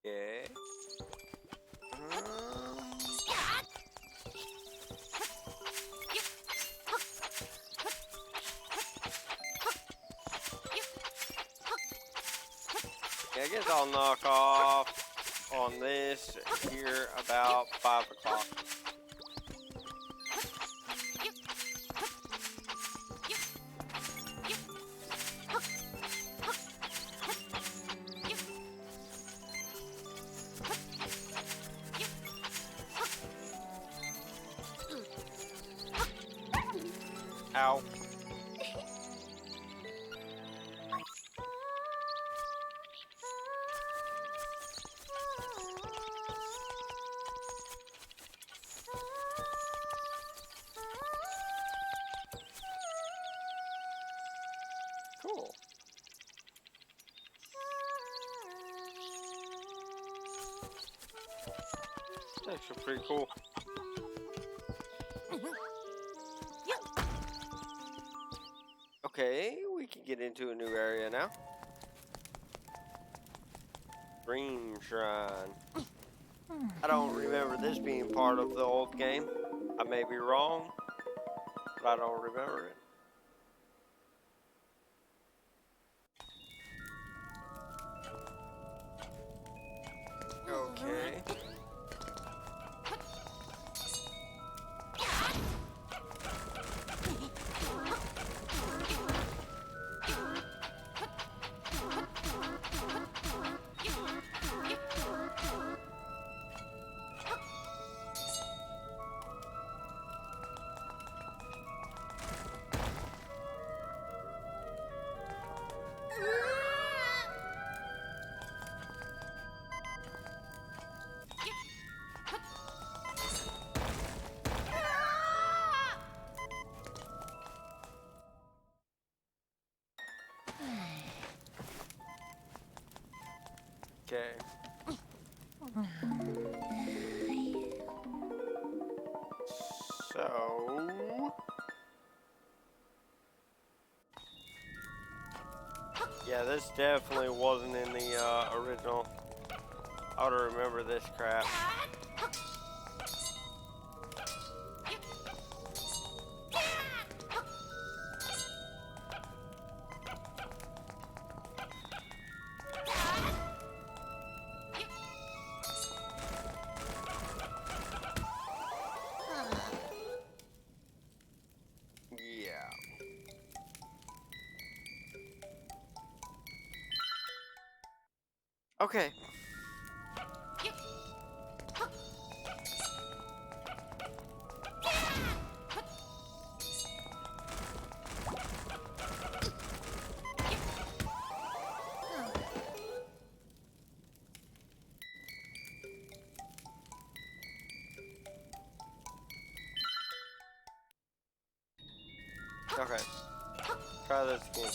Okay. Yeah, I guess I'll knock off on this here about 5 o'clock. Ow. Cool. That's actually pretty cool. Okay, we can get into a new area now. Dream Shrine. I don't remember this being part of the old game. I may be wrong, but I don't remember it. Okay. Okay. So... yeah, this definitely wasn't in the original. I ought to remember this crap. Yeah. Okay. Okay. Try this again.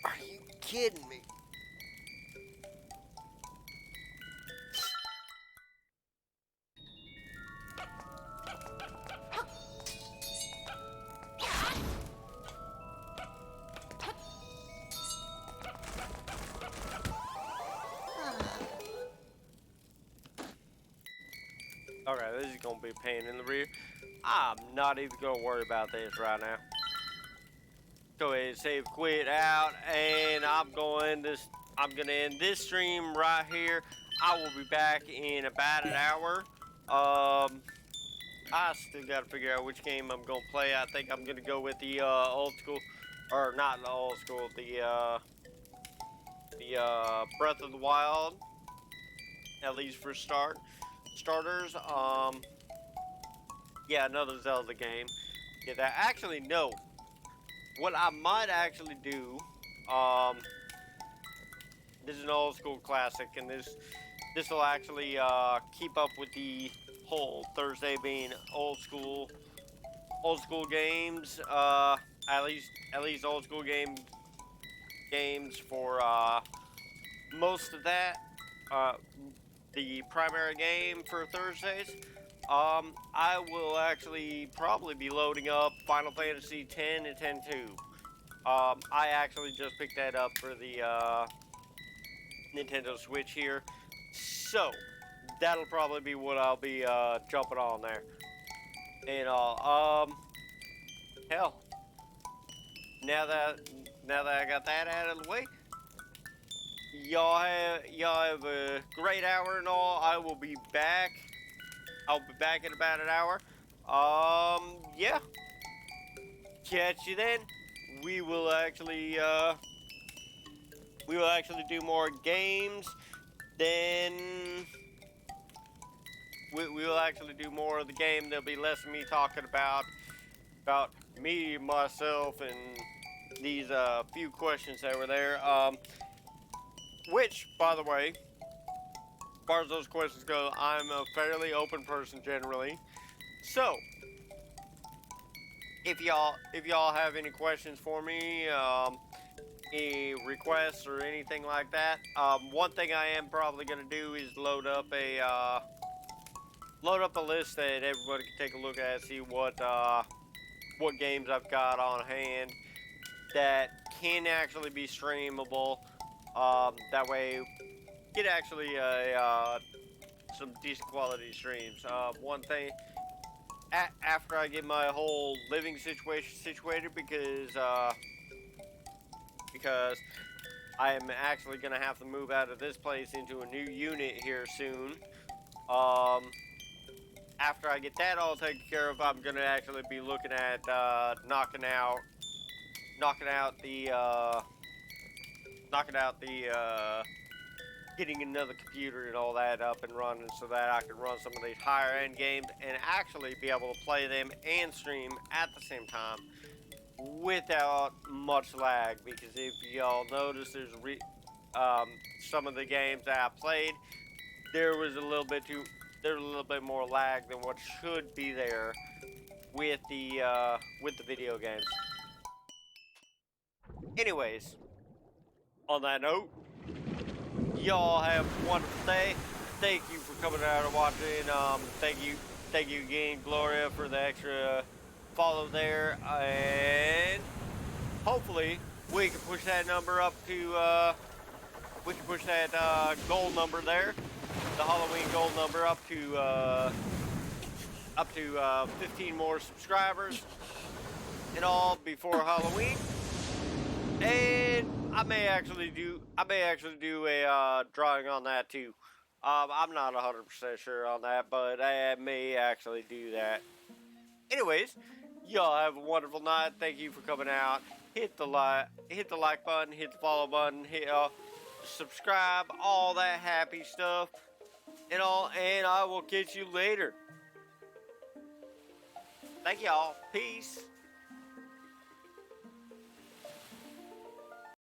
Are you kidding me? Okay, this is gonna be a pain in the rear. I'm not even gonna worry about this right now. Go ahead and save quit out, and I'm gonna end this stream right here. I will be back in about an hour. I still gotta figure out which game I'm gonna play. I think I'm gonna go with the old school, or not the old school, the Breath of the Wild, at least for starters. Yeah, another Zelda game. Yeah, that actually no. What I might actually do, this is an old school classic, and this will actually keep up with the whole Thursday being old school games. At least old school games for most of that. Uh, the primary game for Thursdays. I will actually probably be loading up Final Fantasy X and X-2. I actually just picked that up for the Nintendo Switch here, so that'll probably be what I'll be jumping on there. And hell, now that I got that out of the way, y'all have a great hour and all. I will be back. I'll be back in about an hour. Yeah. Catch you then. We will actually do more games. Then we will actually do more of the game. There'll be less of me talking about me, myself, and these few questions that were there. Which, by the way, as far as those questions go, I'm a fairly open person generally. So, if y'all have any questions for me, any requests or anything like that, one thing I am probably gonna do is load up a list that everybody can take a look at, see what games I've got on hand that can actually be streamable. That way, get actually some decent quality streams. One thing, after I get my whole living situation situated, because I am actually gonna have to move out of this place into a new unit here soon. After I get that all taken care of, I'm gonna actually be looking at knocking out the getting another computer and all that up and running so that I can run some of these higher end games and actually be able to play them and stream at the same time without much lag. Because if y'all notice, some of the games that I played, there was a little bit more lag than what should be there with the video games. Anyways, on that note, y'all have a wonderful day. Thank you for coming out and watching. Thank you again, Gloria, for the extra follow there, and hopefully we can push that number up to goal number there, the Halloween goal number up to 15 more subscribers and all before Halloween. And I may actually do a drawing on that too. I'm not 100% sure on that, but I may actually do that. Anyways, y'all have a wonderful night. Thank you for coming out. Hit the like button, hit the follow button, hit subscribe, all that happy stuff, and all. And I will catch you later. Thank y'all. Peace.